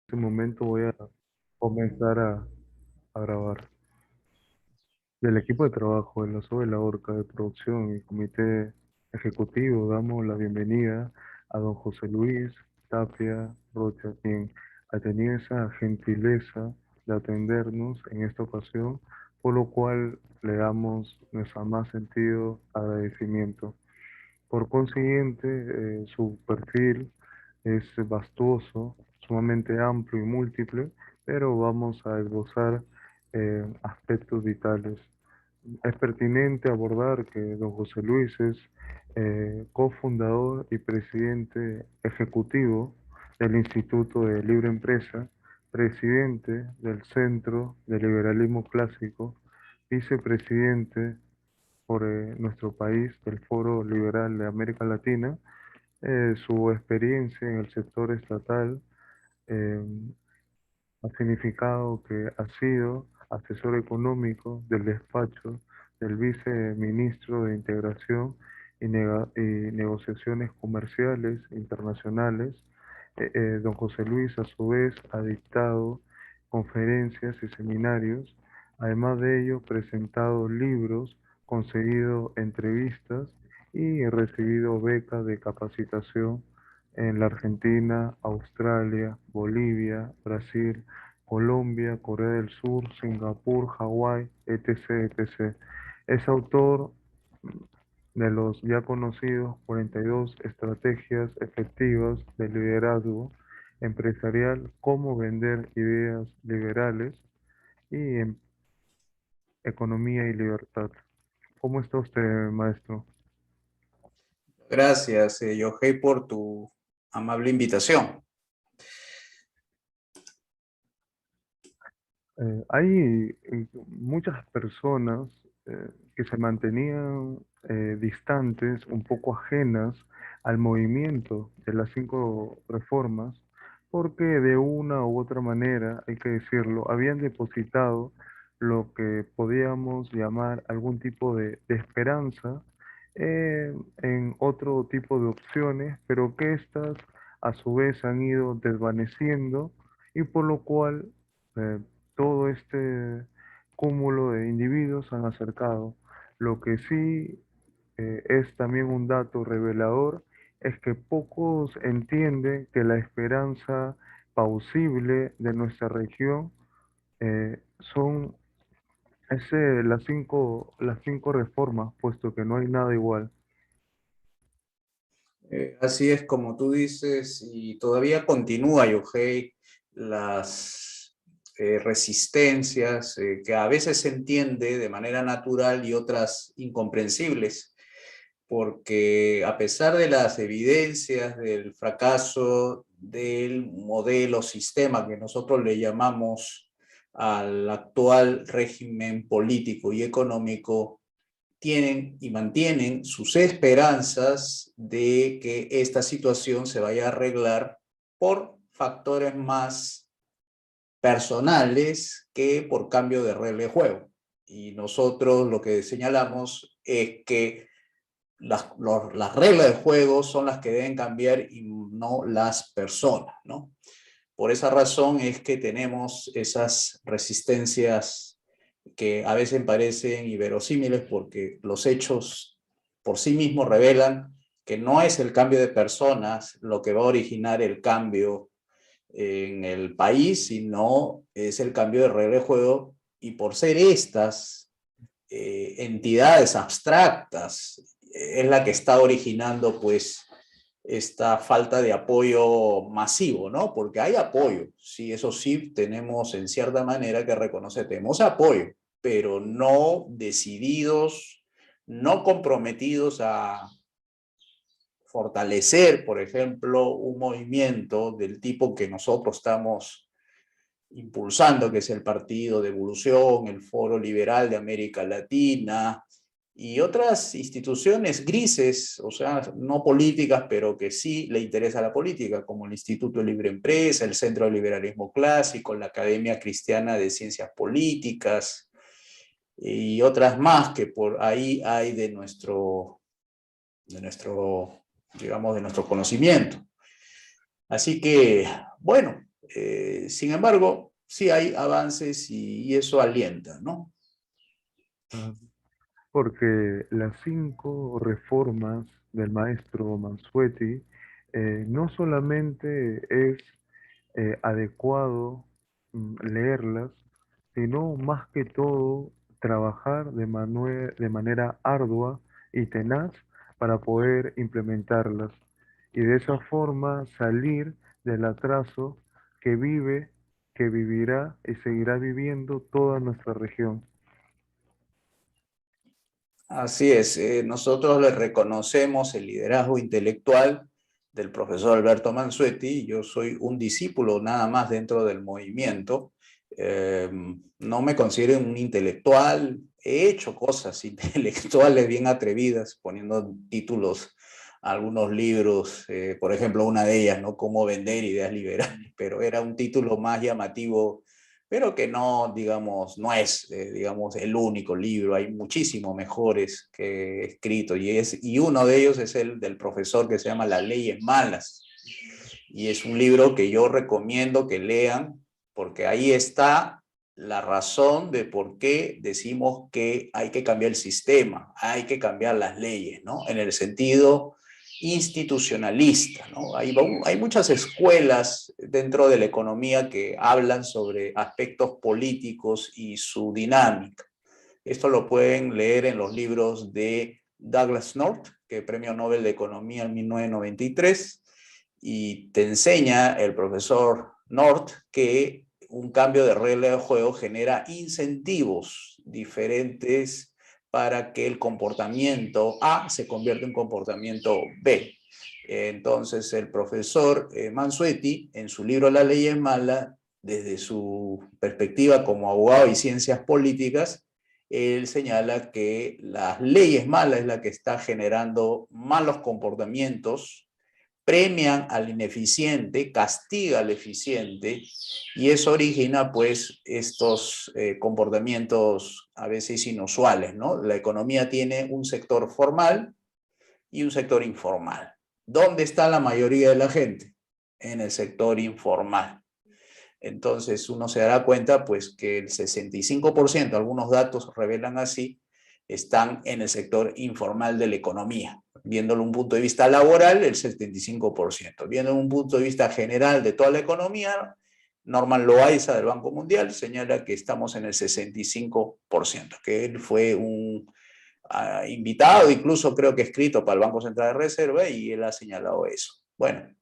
este momento voy a comenzar a grabar. Del equipo de trabajo de la SOE La Orca de producción y comité ejecutivo, damos la bienvenida a don José Luis Tapia Rocha, quien ha tenido esa gentileza de atendernos en esta ocasión, por lo cual le damos nuestro más sentido agradecimiento. Por consiguiente, su perfil es vastuoso, sumamente amplio y múltiple, pero vamos a esbozar aspectos vitales. Es pertinente abordar que don José Luis es cofundador y presidente ejecutivo del Instituto de Libre Empresa, presidente del Centro de Liberalismo Clásico, vicepresidente por nuestro país del Foro Liberal de América Latina. Su experiencia en el sector estatal eh, ha significado que ha sido asesor económico del despacho del viceministro de Integración y Negociaciones Comerciales Internacionales. Don José Luis, a su vez, ha dictado conferencias y seminarios. Además de ello, presentado libros, concedido entrevistas y recibido becas de capacitación en la Argentina, Australia, Bolivia, Brasil, Colombia, Corea del Sur, Singapur, Hawái, etc., etc. Es autor de los ya conocidos 42 estrategias efectivas de liderazgo empresarial, cómo vender ideas liberales y en economía y libertad. ¿Cómo está usted, maestro? Gracias, Yohei, por tu amable invitación. Hay muchas personas que se mantenían distantes, un poco ajenas al movimiento de las cinco reformas, porque de una u otra manera, hay que decirlo, habían depositado lo que podíamos llamar algún tipo de esperanza en otro tipo de opciones, pero que éstas a su vez han ido desvaneciendo y por lo cual eh, todo este cúmulo de individuos han acercado. Lo que sí es también un dato revelador es que pocos entienden que la esperanza pausible de nuestra región son las cinco reformas, puesto que no hay nada igual. Así es como tú dices, y todavía continúa, Yohei, las resistencias que a veces se entiende de manera natural y otras incomprensibles, porque a pesar de las evidencias del fracaso del modelo sistema que nosotros le llamamos al actual régimen político y económico, tienen y mantienen sus esperanzas de que esta situación se vaya a arreglar por factores más personales que por cambio de regla de juego. Y nosotros lo que señalamos es que las reglas de juego son las que deben cambiar y no las personas, ¿no? Por esa razón es que tenemos esas resistencias que a veces parecen inverosímiles porque los hechos por sí mismos revelan que no es el cambio de personas lo que va a originar el cambio en el país, sino es el cambio de regla de juego, y por ser estas entidades abstractas es la que está originando pues esta falta de apoyo masivo, ¿no? Porque hay apoyo, sí, eso sí, tenemos en cierta manera que reconocer, tenemos apoyo, pero no decididos, no comprometidos a fortalecer, por ejemplo, un movimiento del tipo que nosotros estamos impulsando, que es el Partido de Evolución, el Foro Liberal de América Latina, y otras instituciones grises, o sea, no políticas, pero que sí le interesa la política, como el Instituto de Libre Empresa, el Centro de Liberalismo Clásico, la Academia Cristiana de Ciencias Políticas, y otras más que por ahí hay digamos, de nuestro conocimiento. Así que, bueno, Sin embargo, sí hay avances y eso alienta, ¿no? Ah, porque las 5 reformas del maestro Mansueti no solamente es adecuado leerlas, sino más que todo trabajar de manera ardua y tenaz para poder implementarlas y de esa forma salir del atraso que vive, que vivirá y seguirá viviendo toda nuestra región. Así es, nosotros le reconocemos el liderazgo intelectual del profesor Alberto Mansueti. Yo soy un discípulo nada más dentro del movimiento. No me considero un intelectual, he hecho cosas intelectuales bien atrevidas, poniendo títulos a algunos libros, por ejemplo, una de ellas, ¿no? Cómo vender ideas liberales, pero era un título más llamativo, pero que no, digamos, no es, digamos, el único libro. Hay muchísimos mejores que he escrito, y uno de ellos es el del profesor que se llama Las leyes malas, y es un libro que yo recomiendo que lean, porque ahí está la razón de por qué decimos que hay que cambiar el sistema, hay que cambiar las leyes, ¿no? En el sentido institucionalista, ¿no? Hay muchas escuelas dentro de la economía que hablan sobre aspectos políticos y su dinámica. Esto lo pueden leer en los libros de Douglas North, que es Premio Nobel de Economía en 1993, y te enseña el profesor North que un cambio de regla de juego genera incentivos diferentes para que el comportamiento A se convierta en comportamiento B. Entonces el profesor Mansueti, en su libro La ley es mala, desde su perspectiva como abogado y ciencias políticas, él señala que las leyes malas es la que está generando malos comportamientos, premian al ineficiente, castiga al eficiente, y eso origina pues estos comportamientos a veces inusuales, ¿no? La economía tiene un sector formal y un sector informal. ¿Dónde está la mayoría de la gente? En el sector informal. Entonces uno se dará cuenta pues que el 65%, algunos datos revelan así, están en el sector informal de la economía. Viéndolo un punto de vista laboral, el 75%. Viendo un punto de vista general de toda la economía, Norman Loaiza del Banco Mundial señala que estamos en el 65%, que él fue un invitado, incluso creo que escrito para el Banco Central de Reserva, y él ha señalado eso. Bueno,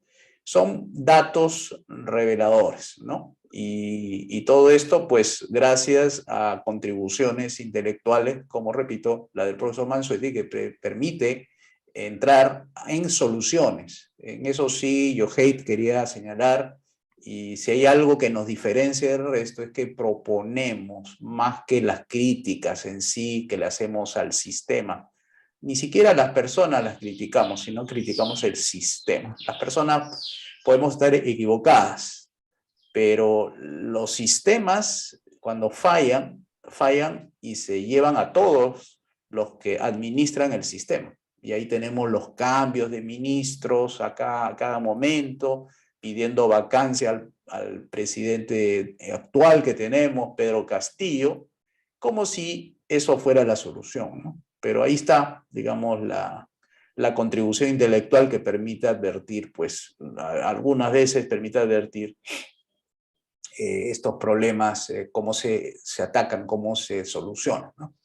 son datos reveladores, ¿no? Y todo esto, pues, gracias a contribuciones intelectuales, como repito, la del profesor Mansueti, que permite entrar en soluciones. En eso sí, yo quería señalar, y si hay algo que nos diferencia del resto, es que proponemos más que las críticas en sí que le hacemos al sistema. Ni siquiera las personas las criticamos, sino criticamos el sistema. Las personas podemos estar equivocadas, pero los sistemas, cuando fallan, fallan y se llevan a todos los que administran el sistema. Y ahí tenemos los cambios de ministros a cada momento, pidiendo vacancia al presidente actual que tenemos, Pedro Castillo, como si eso fuera la solución, ¿no? Pero ahí está, digamos, la contribución intelectual que permite advertir, pues, algunas veces permite advertir estos problemas, cómo se atacan, cómo se solucionan, ¿no?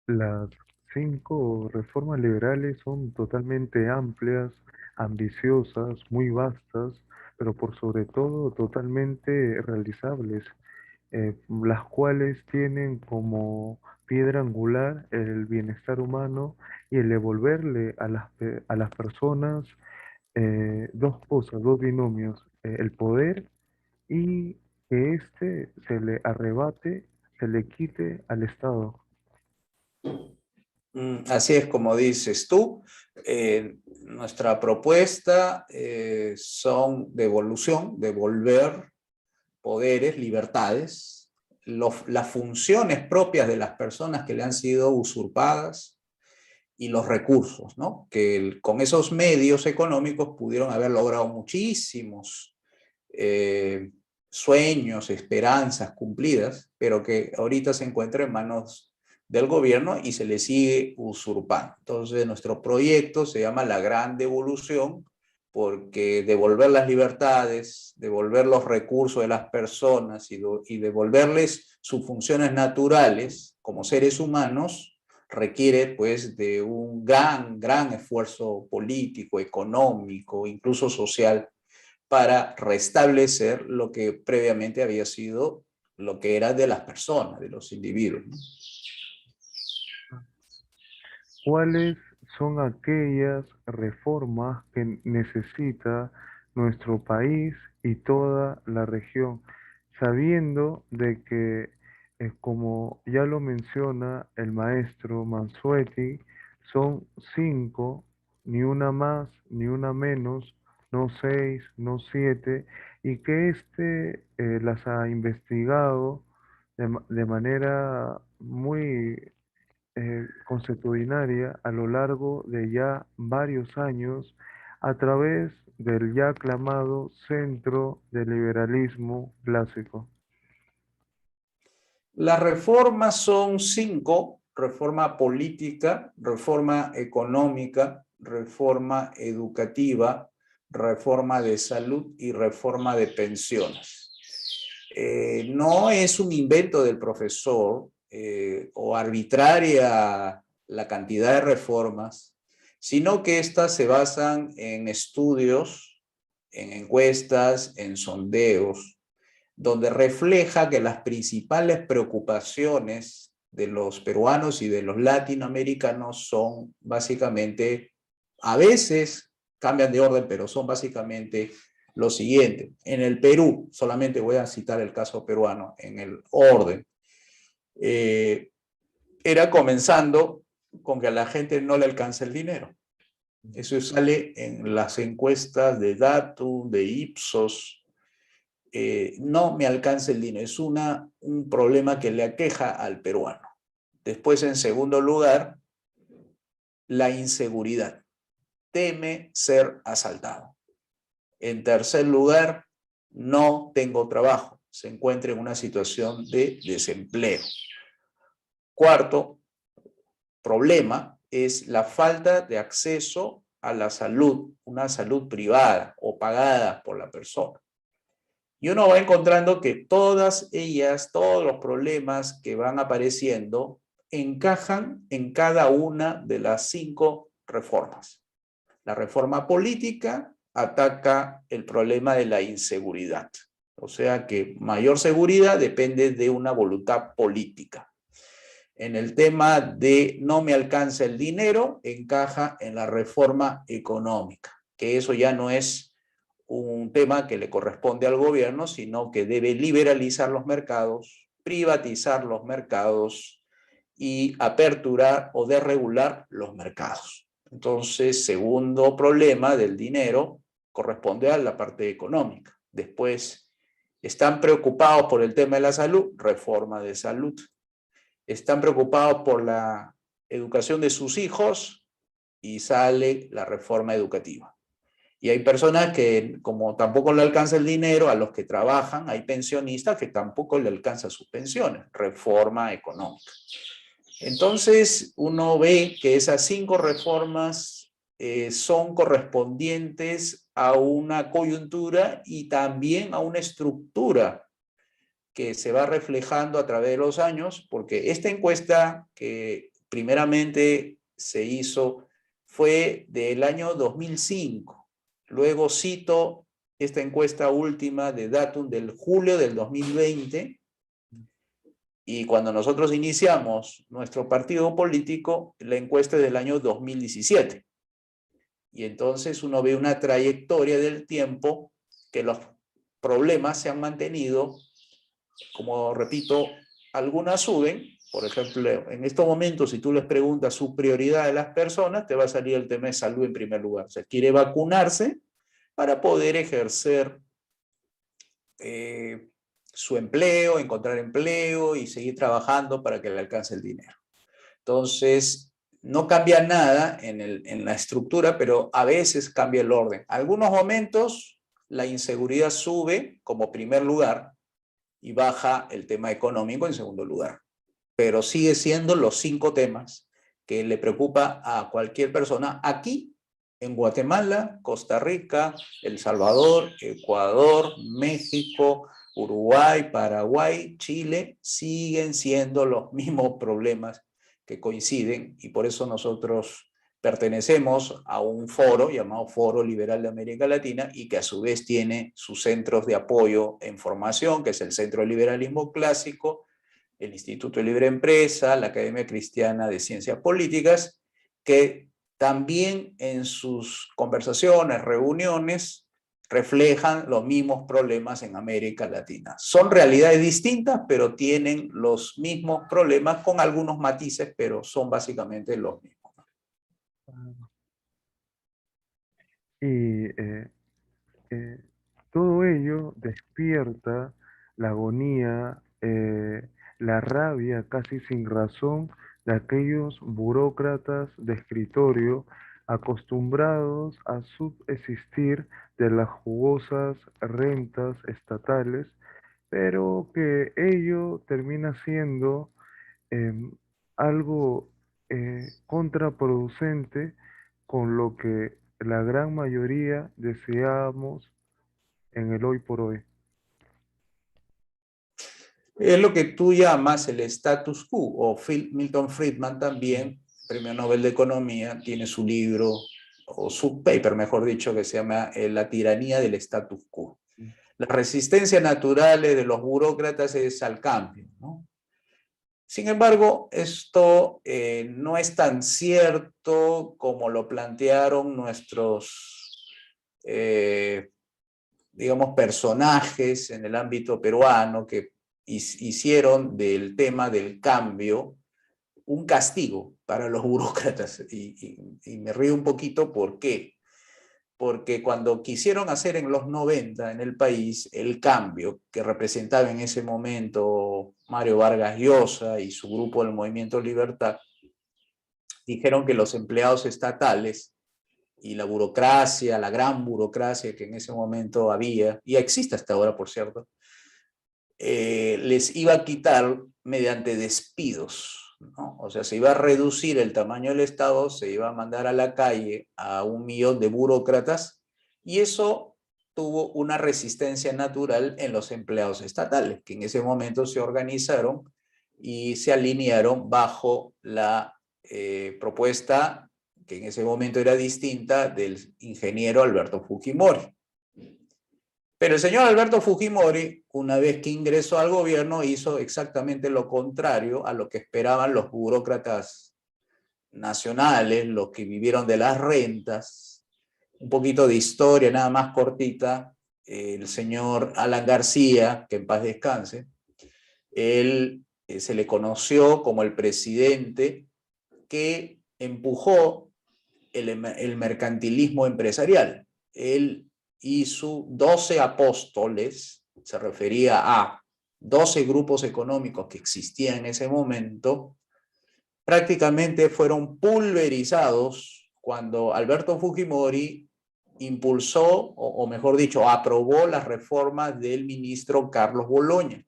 Las 5 reformas liberales son totalmente amplias, ambiciosas, muy vastas, pero por sobre todo totalmente realizables, las cuales tienen como piedra angular el bienestar humano y el devolverle a las personas dos cosas, dos binomios, el poder y que éste se le arrebate, se le quite al Estado. Así es como dices tú. Nuestra propuesta son devolver poderes, libertades, las funciones propias de las personas que le han sido usurpadas y los recursos, ¿no? Que con esos medios económicos pudieron haber logrado muchísimos sueños, esperanzas cumplidas, pero que ahorita se encuentra en manos del gobierno y se le sigue usurpando. Entonces, nuestro proyecto se llama La Gran Devolución, porque devolver las libertades, devolver los recursos de las personas y devolverles sus funciones naturales como seres humanos requiere pues de un gran esfuerzo político, económico, incluso social, para restablecer lo que previamente había sido lo que era de las personas, de los individuos, ¿no? ¿Cuáles son aquellas reformas que necesita nuestro país y toda la región, sabiendo de que, como ya lo menciona el maestro Mansueti, son cinco, ni una más, ni una menos, no seis, no siete, y que las ha investigado de manera muy consuetudinaria a lo largo de ya varios años a través del ya aclamado Centro de Liberalismo Clásico. Las reformas son cinco: reforma política, reforma económica, reforma educativa, reforma de salud y reforma de pensiones. No es un invento del profesor o arbitraria la cantidad de reformas, sino que estas se basan en estudios, en encuestas, en sondeos, donde refleja que las principales preocupaciones de los peruanos y de los latinoamericanos son básicamente, a veces cambian de orden, pero son básicamente lo siguiente. En el Perú, solamente voy a citar el caso peruano, en el orden, era comenzando con que a la gente no le alcanza el dinero. Eso sale en las encuestas de Datum, de Ipsos. No me alcanza el dinero, es un problema que le aqueja al peruano. Después, en segundo lugar, la inseguridad. Teme ser asaltado. En tercer lugar, no tengo trabajo. Se encuentra en una situación de desempleo. Cuarto problema es la falta de acceso a la salud, una salud privada o pagada por la persona. Y uno va encontrando que todas ellas, todos los problemas que van apareciendo, encajan en cada una de las cinco reformas. La reforma política ataca el problema de la inseguridad. O sea que mayor seguridad depende de una voluntad política. En el tema de no me alcanza el dinero, encaja en la reforma económica, que eso ya no es un tema que le corresponde al gobierno, sino que debe liberalizar los mercados, privatizar los mercados y aperturar o desregular los mercados. Entonces, segundo problema del dinero corresponde a la parte económica. Después, ¿están preocupados por el tema de la salud? Reforma de salud. ¿Están preocupados por la educación de sus hijos? Y sale la reforma educativa. Y hay personas que, como tampoco le alcanza el dinero, a los que trabajan, hay pensionistas que tampoco le alcanzan sus pensiones. Reforma económica. Entonces, uno ve que esas cinco reformas son correspondientes a una coyuntura y también a una estructura que se va reflejando a través de los años, porque esta encuesta que primeramente se hizo fue del año 2005. Luego cito esta encuesta última de Datum del julio del 2020, y cuando nosotros iniciamos nuestro partido político, la encuesta es del año 2017. Y entonces uno ve una trayectoria del tiempo que los problemas se han mantenido. Como repito, algunas suben. Por ejemplo, en estos momentos, si tú les preguntas su prioridad de las personas, te va a salir el tema de salud en primer lugar. O sea, quiere vacunarse para poder ejercer su empleo, encontrar empleo y seguir trabajando para que le alcance el dinero. Entonces, no cambia nada en la estructura, pero a veces cambia el orden. Algunos momentos la inseguridad sube como primer lugar y baja el tema económico en segundo lugar. Pero sigue siendo los 5 temas que le preocupa a cualquier persona aquí, en Guatemala, Costa Rica, El Salvador, Ecuador, México, Uruguay, Paraguay, Chile, siguen siendo los mismos problemas que coinciden, y por eso nosotros pertenecemos a un foro llamado Foro Liberal de América Latina, y que a su vez tiene sus centros de apoyo en formación, que es el Centro de Liberalismo Clásico, el Instituto de Libre Empresa, la Academia Cristiana de Ciencias Políticas, que también en sus conversaciones, reuniones, reflejan los mismos problemas en América Latina. Son realidades distintas, pero tienen los mismos problemas con algunos matices, pero son básicamente los mismos. Y todo ello despierta la agonía, la rabia casi sin razón de aquellos burócratas de escritorio acostumbrados a subsistir de las jugosas rentas estatales, pero que ello termina siendo em, algo contraproducente con lo que la gran mayoría deseamos en el hoy por hoy. Es lo que tú llamas el status quo, o Milton Friedman también, premio Nobel de Economía, tiene su libro, o su paper, mejor dicho, que se llama La tiranía del status quo. Las resistencias naturales de los burócratas es al cambio, ¿no? Sin embargo, esto no es tan cierto como lo plantearon nuestros, digamos, personajes en el ámbito peruano, que hicieron del tema del cambio un castigo para los burócratas. Y me río un poquito, ¿por qué? Porque cuando quisieron hacer en los 90 en el país el cambio que representaba en ese momento Mario Vargas Llosa y su grupo del Movimiento Libertad, dijeron que los empleados estatales y la burocracia, la gran burocracia que en ese momento había, y existe hasta ahora, por cierto, les iba a quitar mediante despidos, ¿no? O sea, se iba a reducir el tamaño del Estado, se iba a mandar a la calle a 1 millón de burócratas, y eso tuvo una resistencia natural en los empleados estatales, que en ese momento se organizaron y se alinearon bajo la propuesta, que en ese momento era distinta, del ingeniero Alberto Fujimori. Pero el señor Alberto Fujimori, una vez que ingresó al gobierno, hizo exactamente lo contrario a lo que esperaban los burócratas nacionales, los que vivieron de las rentas. Un poquito de historia, nada más cortita. El señor Alan García, que en paz descanse, él se le conoció como el presidente que empujó el mercantilismo empresarial. Él y sus 12 apóstoles, se refería a 12 grupos económicos que existían en ese momento, prácticamente fueron pulverizados cuando Alberto Fujimori impulsó, o mejor dicho, aprobó las reformas del ministro Carlos Boloña,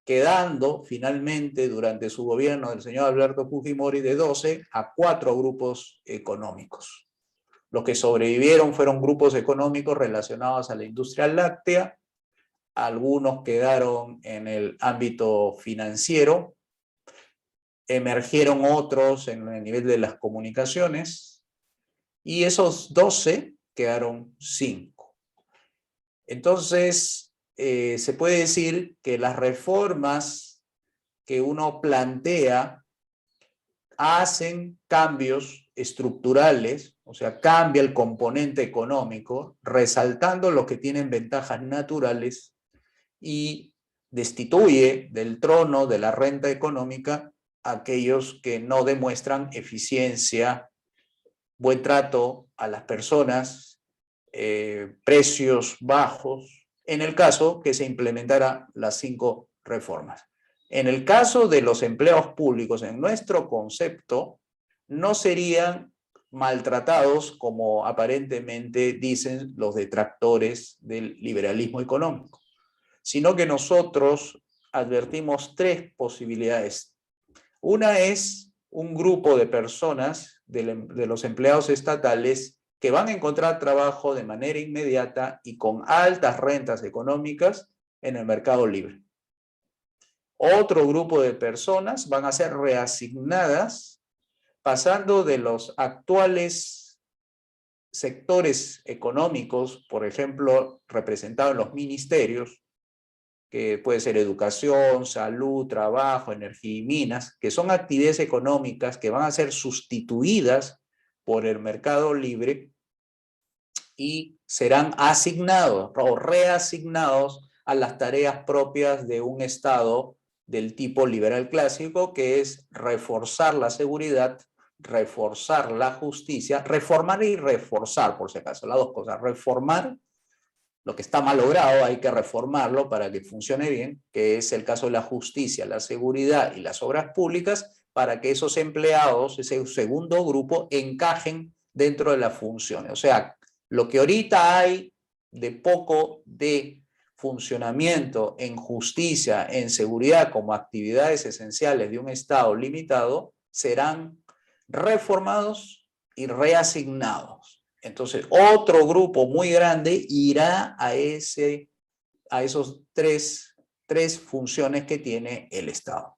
quedando finalmente durante su gobierno del señor Alberto Fujimori de 12 a 4 grupos económicos. Los que sobrevivieron fueron grupos económicos relacionados a la industria láctea, algunos quedaron en el ámbito financiero, emergieron otros en el nivel de las comunicaciones, y esos 12 quedaron 5. Entonces, se puede decir que las reformas que uno plantea hacen cambios estructurales, o sea, cambia el componente económico, resaltando los que tienen ventajas naturales, y destituye del trono de la renta económica a aquellos que no demuestran eficiencia, buen trato a las personas, precios bajos, en el caso que se implementara las 5 reformas. En el caso de los empleados públicos, en nuestro concepto, no serían maltratados como aparentemente dicen los detractores del liberalismo económico, sino que nosotros advertimos tres posibilidades. Una es un grupo de personas, de los empleados estatales, que van a encontrar trabajo de manera inmediata y con altas rentas económicas en el mercado libre. Otro grupo de personas van a ser reasignadas pasando de los actuales sectores económicos, por ejemplo, representados en los ministerios, que puede ser educación, salud, trabajo, energía y minas, que son actividades económicas que van a ser sustituidas por el mercado libre y serán asignados o reasignados a las tareas propias de un Estado del tipo liberal clásico, que es reforzar la seguridad, reforzar la justicia, reformar y reforzar, por si acaso, las dos cosas. Reformar lo que está mal logrado, hay que reformarlo para que funcione bien, que es el caso de la justicia, la seguridad y las obras públicas, para que esos empleados, ese segundo grupo, encajen dentro de las funciones. O sea, lo que ahorita hay de poco de funcionamiento en justicia, en seguridad, como actividades esenciales de un Estado limitado, serán reformados y reasignados. Entonces, otro grupo muy grande irá a esos tres funciones que tiene el Estado.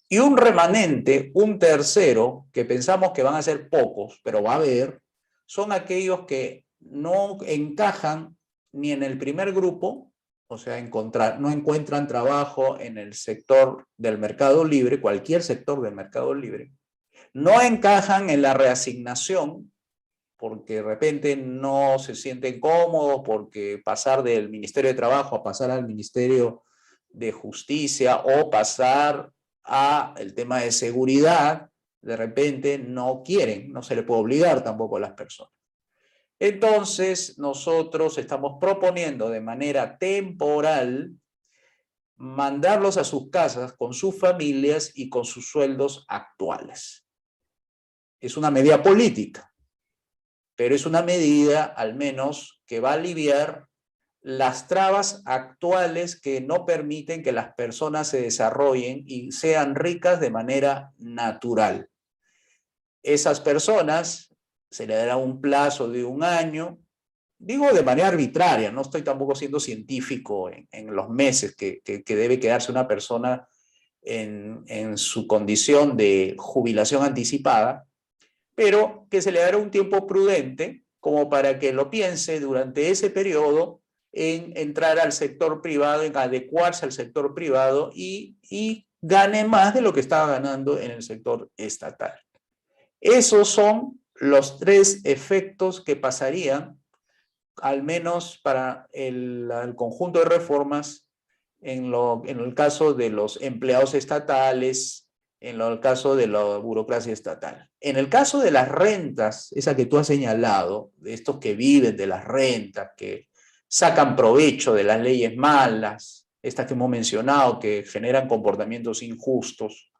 Y un remanente, un tercero, que pensamos que van a ser pocos, pero va a haber, son aquellos que no encajan ni en el primer grupo, o sea, no encuentran trabajo en el sector del mercado libre, cualquier sector del mercado libre, no encajan en la reasignación, porque de repente no se sienten cómodos, porque pasar del Ministerio de Trabajo a pasar al Ministerio de Justicia o pasar a el tema de seguridad, de repente no quieren, no se le puede obligar tampoco a las personas. Entonces, nosotros estamos proponiendo de manera temporal mandarlos a sus casas con sus familias y con sus sueldos actuales. Es una medida política, pero es una medida, al menos, que va a aliviar las trabas actuales que no permiten que las personas se desarrollen y sean ricas de manera natural. Esas personas se le dará un plazo de 1 año, digo de manera arbitraria, no estoy tampoco siendo científico en los meses que debe quedarse una persona en su condición de jubilación anticipada, pero que se le dará un tiempo prudente como para que lo piense durante ese periodo en entrar al sector privado, en adecuarse al sector privado y gane más de lo que estaba ganando en el sector estatal. Esos son los 3 efectos que pasarían, al menos para el conjunto de reformas, en el caso de los empleados estatales, en el caso de la burocracia estatal. En el caso de las rentas, esa que tú has señalado, de estos que viven de las rentas, que sacan provecho de las leyes malas, estas que hemos mencionado, que generan comportamientos injustos,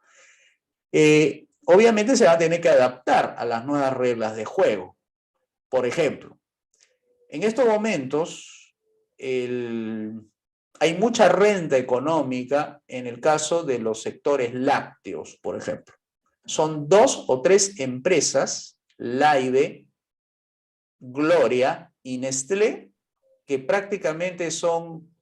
obviamente se va a tener que adaptar a las nuevas reglas de juego. Por ejemplo, en estos momentos hay mucha renta económica en el caso de los sectores lácteos, por ejemplo. Son 2 o 3 empresas, Laibe, Gloria y Nestlé, que prácticamente son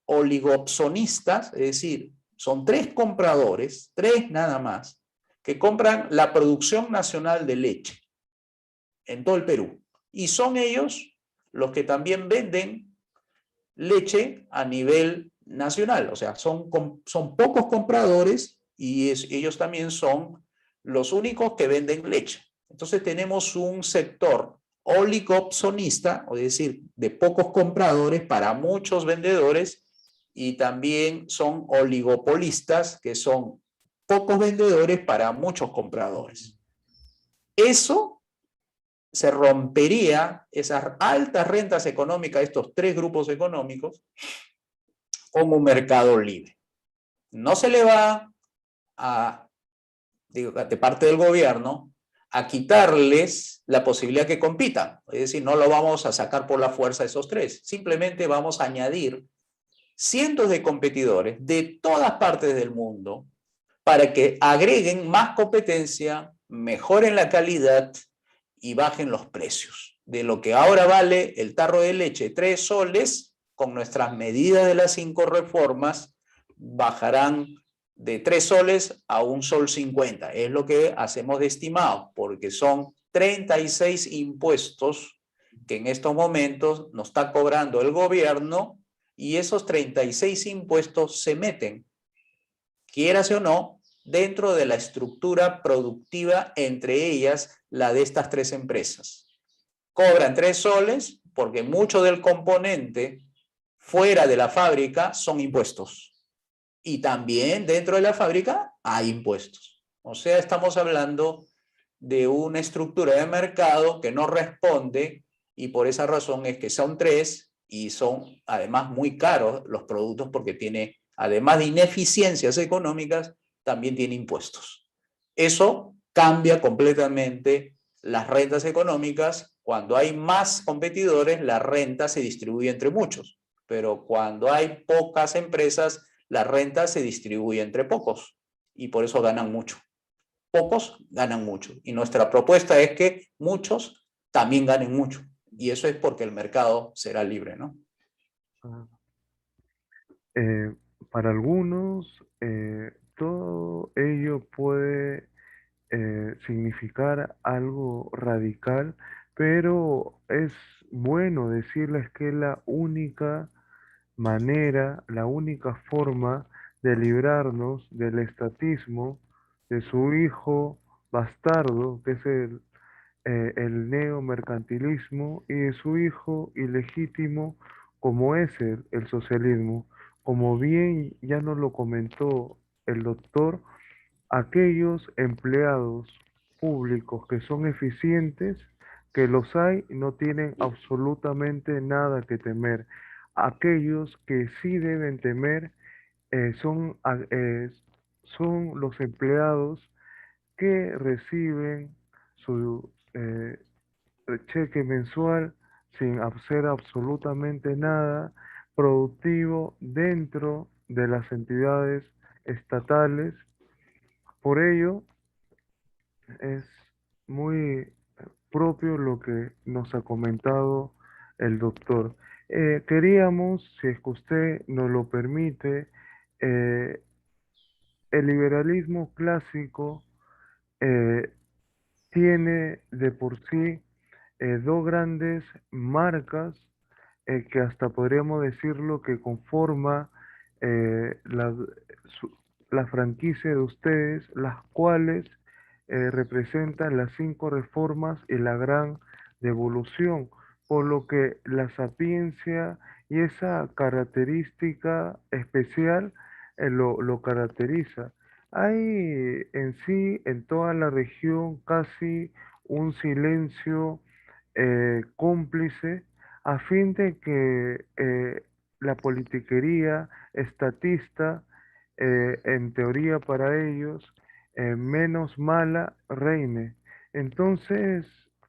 oligopsonistas, es decir, son 3 compradores, 3 nada más, que compran la producción nacional de leche en todo el Perú. Y son ellos los que también venden leche a nivel nacional. O sea, son pocos compradores y ellos también son los únicos que venden leche. Entonces tenemos un sector oligopsonista, es decir, de pocos compradores para muchos vendedores, y también son oligopolistas, que son pocos vendedores para muchos compradores. Eso se rompería, esas altas rentas económicas de estos 3 grupos económicos, con un mercado libre. No se le va a, digo, de parte del gobierno, a quitarles la posibilidad que compitan. Es decir, no lo vamos a sacar por la fuerza a esos tres. Simplemente vamos a añadir cientos de competidores de todas partes del mundo para que agreguen más competencia, mejoren la calidad y bajen los precios. De lo que ahora vale el tarro de leche 3 soles, con nuestras medidas de las 5 reformas, bajarán de 3 soles a 1,50 sol. Es lo que hacemos de estimado, porque son 36 impuestos que en estos momentos nos está cobrando el gobierno, y esos 36 impuestos se meten, quieras o no, dentro de la estructura productiva, entre ellas la de estas tres empresas. Cobran 3 soles porque mucho del componente fuera de la fábrica son impuestos. Y también dentro de la fábrica hay impuestos. O sea, estamos hablando de una estructura de mercado que no responde, y por esa razón es que son 3 y son además muy caros los productos, porque tiene, además de ineficiencias económicas, también tiene impuestos. Eso cambia completamente las rentas económicas. Cuando hay más competidores, la renta se distribuye entre muchos, pero cuando hay pocas empresas, la renta se distribuye entre pocos, y por eso ganan mucho. Pocos ganan mucho, y nuestra propuesta es que muchos también ganen mucho, y eso es porque el mercado será libre, ¿no? Ah, eh, para algunos, todo ello puede significar algo radical, pero es bueno decirles que la única manera, la única forma de librarnos del estatismo de su hijo bastardo, que es el neomercantilismo, y de su hijo ilegítimo, como es el socialismo. Como bien ya nos lo comentó el doctor, aquellos empleados públicos que son eficientes, que los hay, no tienen absolutamente nada que temer. Aquellos que sí deben temer son los empleados que reciben su cheque mensual sin hacer absolutamente nada productivo dentro de las entidades estatales. Por ello, es muy propio lo que nos ha comentado el doctor. Queríamos, si es que usted nos lo permite, eh, el liberalismo clásico eh, tiene de por sí dos grandes marcas que hasta podríamos decirlo que conforma eh, la, su- la franquicia de ustedes, las cuales representan las 5 reformas y la gran devolución, por lo que la sapiencia y esa característica especial lo caracteriza. Hay en sí, en toda la región, casi un silencio cómplice a fin de que la politiquería estatista, en teoría para ellos, menos mala reine. Entonces,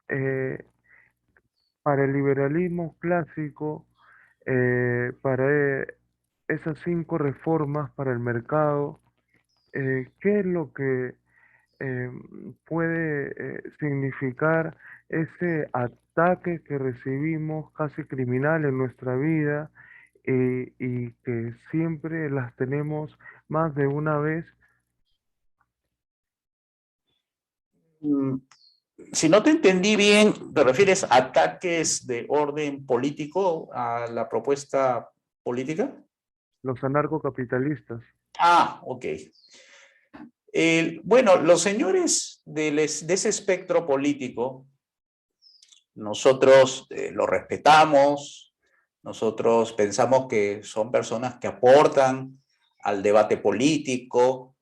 eh, para el liberalismo clásico, para esas 5 reformas para el mercado, ¿qué es lo que eh, puede significar ese ataque que recibimos casi criminal en nuestra vida y que siempre las tenemos más de una vez? Mm, Si no te entendí bien, ¿te refieres a ataques de orden político a la propuesta política? Los anarcocapitalistas. Ah, ok. Bueno, los señores de ese espectro político, nosotros lo respetamos, nosotros pensamos que son personas que aportan al debate político,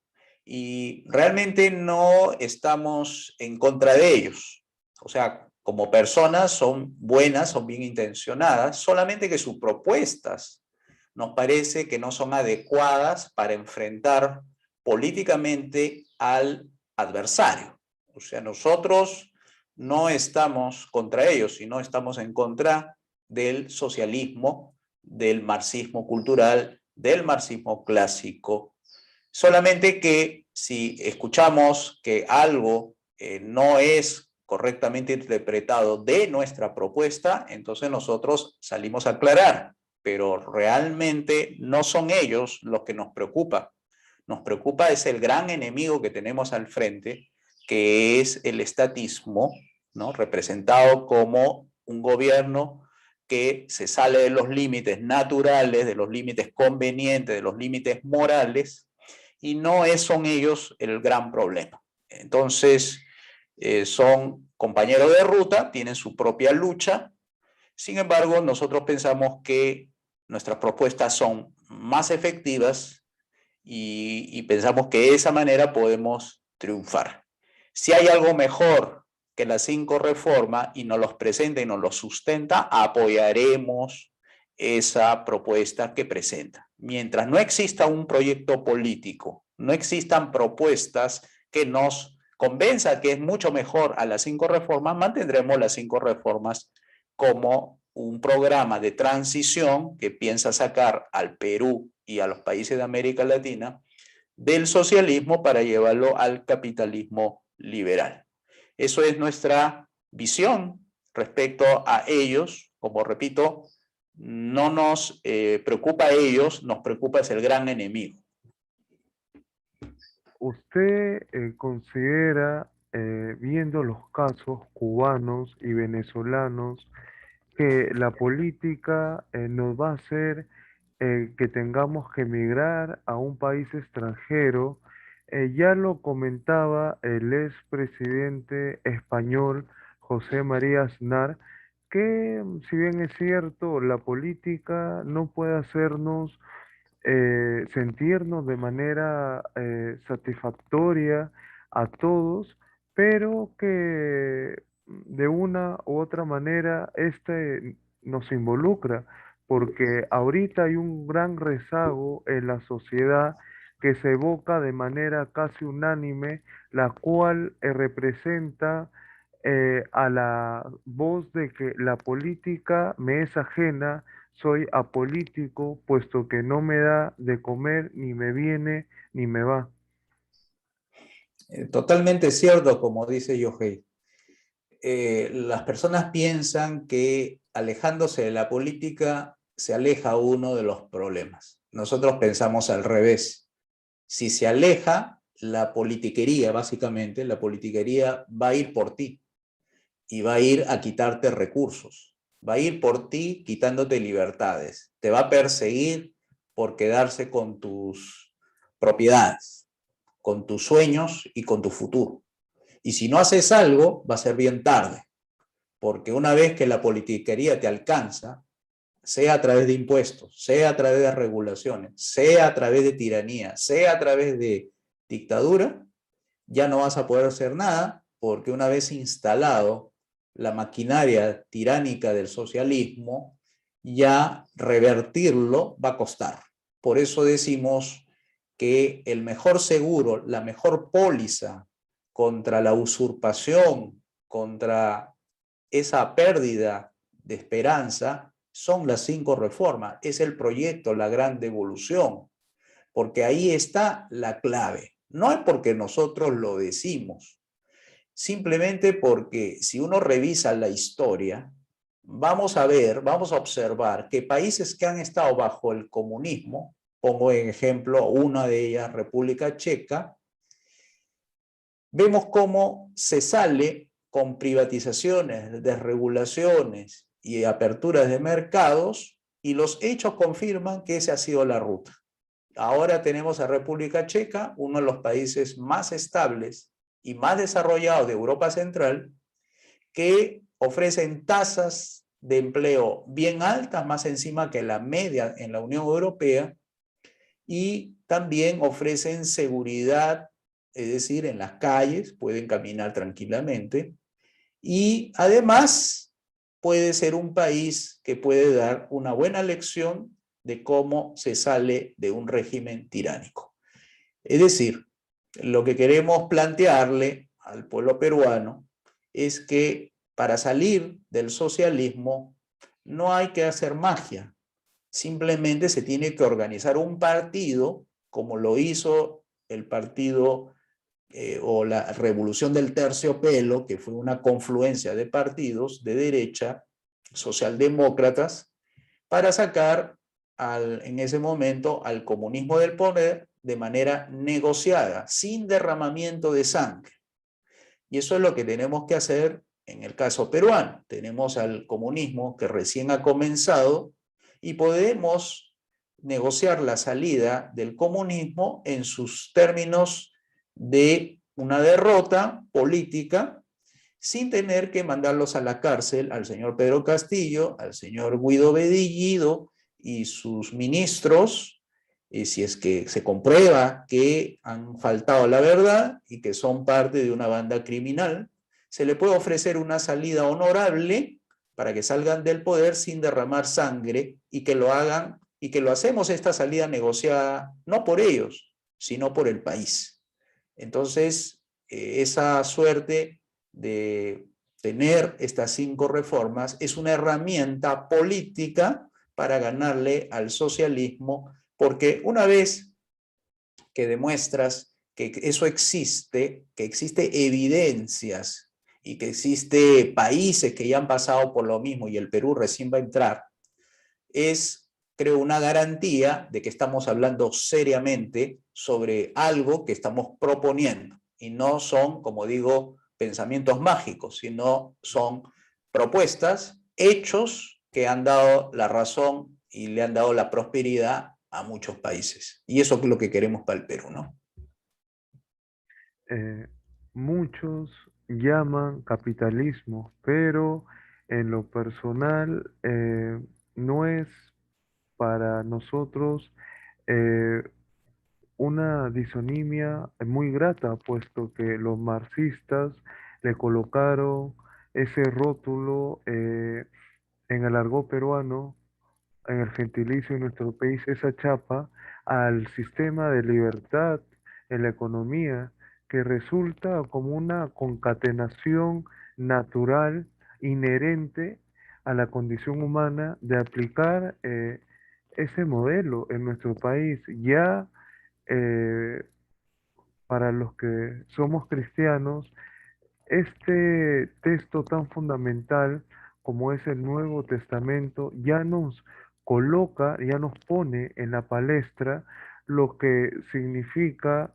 y realmente no estamos en contra de ellos. O sea, como personas son buenas, son bien intencionadas, solamente que sus propuestas nos parece que no son adecuadas para enfrentar políticamente al adversario. O sea, nosotros no estamos contra ellos, sino estamos en contra del socialismo, del marxismo cultural, del marxismo clásico. Solamente que si escuchamos que algo no es correctamente interpretado de nuestra propuesta, entonces nosotros salimos a aclarar, pero realmente no son ellos los que nos preocupa. Nos preocupa es el gran enemigo que tenemos al frente, que es el estatismo, ¿no? Representado como un gobierno que se sale de los límites naturales, de los límites convenientes, de los límites morales, y no son ellos el gran problema. Entonces, son compañeros de ruta, tienen su propia lucha. Sin embargo, nosotros pensamos que nuestras propuestas son más efectivas y pensamos que de esa manera podemos triunfar. Si hay algo mejor que las 5 reformas y nos los presenta y nos los sustenta, apoyaremos esa propuesta que presenta. Mientras no exista un proyecto político, no existan propuestas que nos convenzan que es mucho mejor a las 5 reformas, mantendremos las 5 reformas como un programa de transición que piensa sacar al Perú y a los países de América Latina del socialismo para llevarlo al capitalismo liberal. Eso es nuestra visión respecto a ellos. Como repito, no nos preocupa a ellos, nos preocupa es el gran enemigo. ¿Usted considera, viendo los casos cubanos y venezolanos, que la política nos va a hacer que tengamos que emigrar a un país extranjero? Ya lo comentaba el expresidente español José María Aznar, que si bien es cierto, la política no puede hacernos sentirnos de manera satisfactoria a todos, pero que de una u otra manera este nos involucra, porque ahorita hay un gran rezago en la sociedad que se evoca de manera casi unánime, la cual representa a la voz de que la política me es ajena, soy apolítico, puesto que no me da de comer, ni me viene, ni me va. Totalmente cierto, como dice Yohei. Las personas piensan que alejándose de la política se aleja uno de los problemas. Nosotros pensamos al revés. Si se aleja, la politiquería, básicamente, la politiquería va a ir por ti y va a ir a quitarte recursos. Va a ir por ti quitándote libertades. Te va a perseguir por quedarse con tus propiedades, con tus sueños y con tu futuro. Y si no haces algo, va a ser bien tarde, porque una vez que la politiquería te alcanza, sea a través de impuestos, sea a través de regulaciones, sea a través de tiranía, sea a través de dictadura, ya no vas a poder hacer nada, porque una vez instalado la maquinaria tiránica del socialismo, ya revertirlo va a costar. Por eso decimos que el mejor seguro, la mejor póliza contra la usurpación, contra esa pérdida de esperanza, son las 5 reformas. Es el proyecto, la gran devolución, porque ahí está la clave. No es porque nosotros lo decimos, simplemente porque si uno revisa la historia, vamos a ver, vamos a observar que países que han estado bajo el comunismo, pongo en ejemplo una de ellas, República Checa, vemos cómo se sale con privatizaciones, desregulaciones y aperturas de mercados, y los hechos confirman que esa ha sido la ruta. Ahora tenemos a República Checa, uno de los países más estables y más desarrollados de Europa Central, que ofrecen tasas de empleo bien altas, más encima que la media en la Unión Europea, y también ofrecen seguridad, es decir, en las calles pueden caminar tranquilamente, y además puede ser un país que puede dar una buena lección de cómo se sale de un régimen tiránico. Es decir, lo que queremos plantearle al pueblo peruano es que para salir del socialismo no hay que hacer magia, simplemente se tiene que organizar un partido como lo hizo el partido o la revolución del terciopelo, que fue una confluencia de partidos de derecha, socialdemócratas, para sacar en ese momento al comunismo del poder de manera negociada, sin derramamiento de sangre. Y eso es lo que tenemos que hacer en el caso peruano. Tenemos al comunismo que recién ha comenzado y podemos negociar la salida del comunismo en sus términos de una derrota política sin tener que mandarlos a la cárcel al señor Pedro Castillo, al señor Guido Bedillido y sus ministros, si es que se comprueba que han faltado a la verdad y que son parte de una banda criminal, se le puede ofrecer una salida honorable para que salgan del poder sin derramar sangre y que lo hagan y que lo hacemos esta salida negociada no por ellos, sino por el país. Entonces, esa suerte de tener estas 5 reformas es una herramienta política para ganarle al socialismo, porque una vez que demuestras que eso existe, que existe evidencias y que existe países que ya han pasado por lo mismo y el Perú recién va a entrar, es, creo, una garantía de que estamos hablando seriamente sobre algo que estamos proponiendo y no son, como digo, pensamientos mágicos, sino son propuestas, hechos que han dado la razón y le han dado la prosperidad a muchos países. Y eso es lo que queremos para el Perú, ¿no? Eh, Muchos llaman capitalismo, pero en lo personal no es para nosotros eh, una disonimia muy grata, puesto que los marxistas le colocaron ese rótulo en el argot peruano, en el gentilicio de nuestro país, esa chapa al sistema de libertad en la economía, que resulta como una concatenación natural, inherente a la condición humana de aplicar ese modelo en nuestro país. Ya eh, para los que somos cristianos, este texto tan fundamental como es el Nuevo Testamento ya nos coloca, ya nos pone en la palestra lo que significa,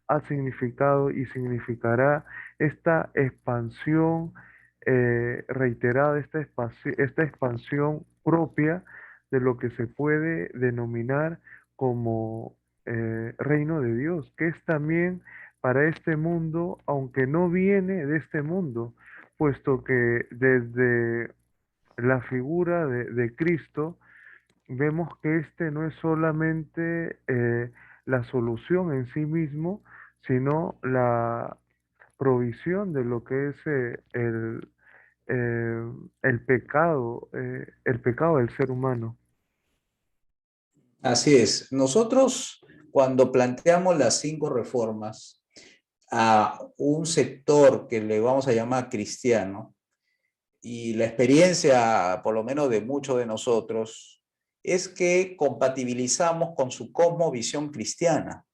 ha significado y significará esta expansión reiterada, esta expansión propia de lo que se puede denominar como reino de Dios, que es también para este mundo, aunque no viene de este mundo, puesto que desde la figura de Cristo vemos que este no es solamente la solución en sí mismo, sino la provisión de lo que es eh, el pecado del ser humano. Así es. Nosotros, cuando planteamos las 5 reformas a un sector que le vamos a llamar cristiano, y la experiencia, por lo menos de muchos de nosotros, es que compatibilizamos con su cosmovisión cristiana.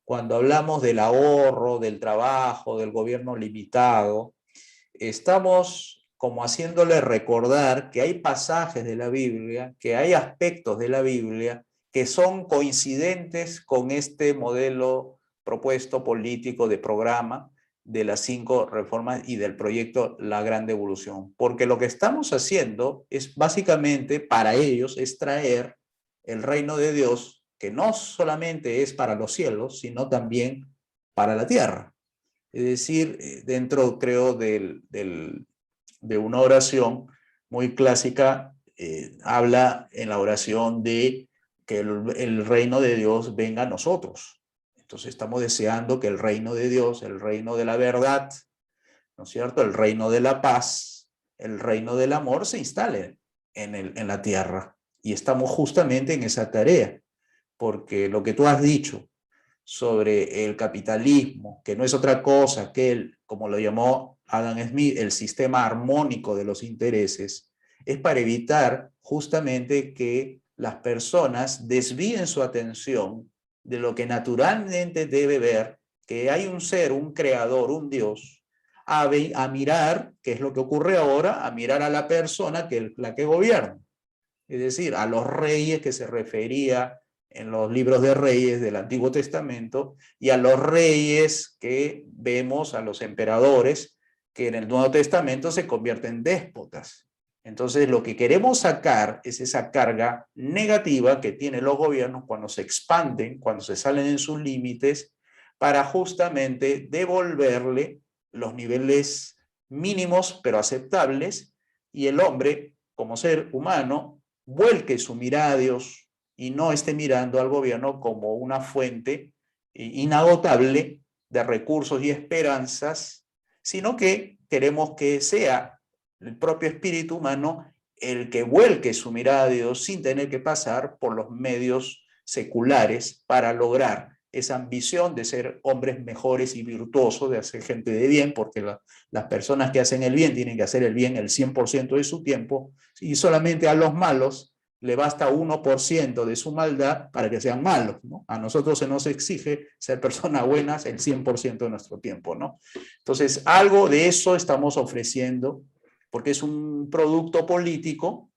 Cuando hablamos del ahorro, del trabajo, del gobierno limitado, estamos como haciéndole recordar que hay pasajes de la Biblia, que hay aspectos de la Biblia que son coincidentes con este modelo propuesto político de programa de las 5 reformas y del proyecto La Gran Devolución. Porque lo que estamos haciendo es básicamente para ellos es traer el reino de Dios, que no solamente es para los cielos, sino también para la tierra. Es decir, dentro, creo, de una oración muy clásica, habla en la oración de que el reino de Dios venga a nosotros. Entonces estamos deseando que el reino de Dios, el reino de la verdad, ¿no es cierto? El reino de la paz, el reino del amor se instale en la tierra. Y estamos justamente en esa tarea, porque lo que tú has dicho, sobre el capitalismo, que no es otra cosa que el, como lo llamó Adam Smith, el sistema armónico de los intereses, es para evitar justamente que las personas desvíen su atención de lo que naturalmente debe ver, que hay un ser, un creador, un Dios, a mirar, que es lo que ocurre ahora, a mirar a la persona que la que gobierna. Es decir, a los reyes que se refería en los libros de reyes del Antiguo Testamento y a los reyes que vemos, a los emperadores, que en el Nuevo Testamento se convierten en déspotas. Entonces, lo que queremos sacar es esa carga negativa que tienen los gobiernos cuando se expanden, cuando se salen en sus límites, para justamente devolverle los niveles mínimos pero aceptables, y el hombre, como ser humano, vuelque su mirada a Dios y no esté mirando al gobierno como una fuente inagotable de recursos y esperanzas, sino que queremos que sea el propio espíritu humano el que vuelque su mirada a Dios sin tener que pasar por los medios seculares para lograr esa ambición de ser hombres mejores y virtuosos, de hacer gente de bien, porque las personas que hacen el bien tienen que hacer el bien el 100% de su tiempo, y solamente a los malos le basta 1% de su maldad para que sean malos, ¿no? A nosotros se nos exige ser personas buenas el 100% de nuestro tiempo, ¿no? Entonces, algo de eso estamos ofreciendo, porque es un producto político,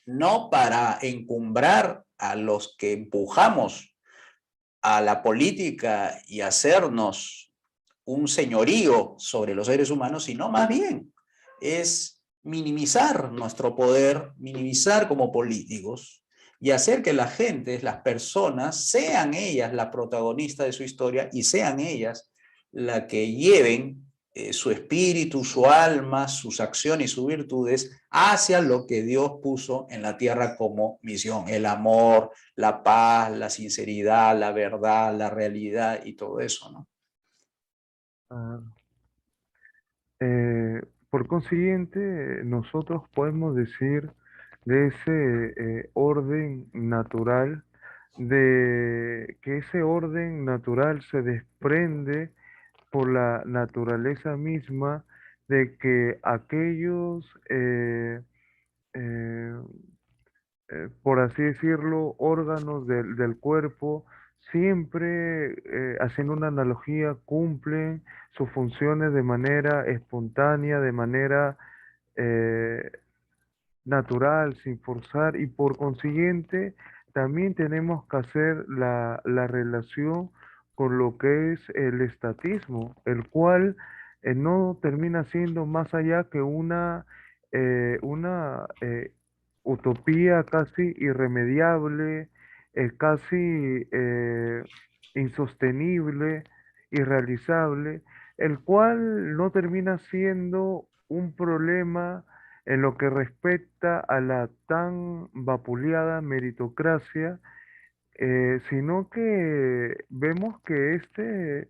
no para encumbrar a los que empujamos a la política y hacernos un señorío sobre los seres humanos, sino más bien es minimizar nuestro poder, minimizar como políticos y hacer que la gente, las personas, sean ellas la protagonista de su historia y sean ellas la que lleven su espíritu, su alma, sus acciones y sus virtudes hacia lo que Dios puso en la tierra como misión, el amor, la paz, la sinceridad, la verdad, la realidad y todo eso, ¿no? Ah, por consiguiente, nosotros podemos decir de ese orden natural, de que ese orden natural se desprende por la naturaleza misma de que aquellos, eh, por así decirlo, órganos del cuerpo, siempre, haciendo una analogía, cumplen sus funciones de manera espontánea, de manera eh, natural, sin forzar, y por consiguiente también tenemos que hacer la relación con lo que es el estatismo, el cual no termina siendo más allá que una utopía casi irremediable, casi insostenible, irrealizable, el cual no termina siendo un problema en lo que respecta a la tan vapuleada meritocracia, sino que vemos que este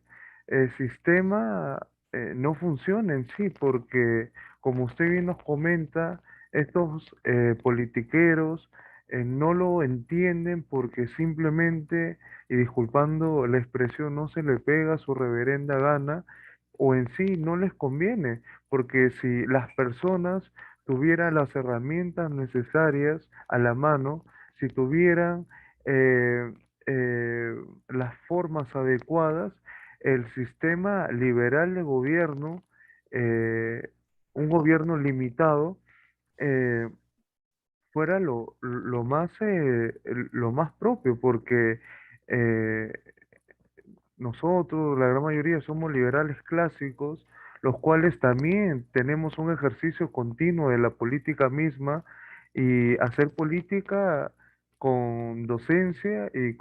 sistema no funciona en sí, porque como usted bien nos comenta, estos politiqueros no lo entienden porque simplemente, y disculpando la expresión, no se le pega su reverenda gana, o en sí no les conviene, porque si las personas tuvieran las herramientas necesarias a la mano, si tuvieran eh, eh, las formas adecuadas, el sistema liberal de gobierno, eh, un gobierno limitado, eh, fuera lo más propio, porque eh, nosotros, la gran mayoría, somos liberales clásicos, los cuales también tenemos un ejercicio continuo de la política misma y hacer política con docencia y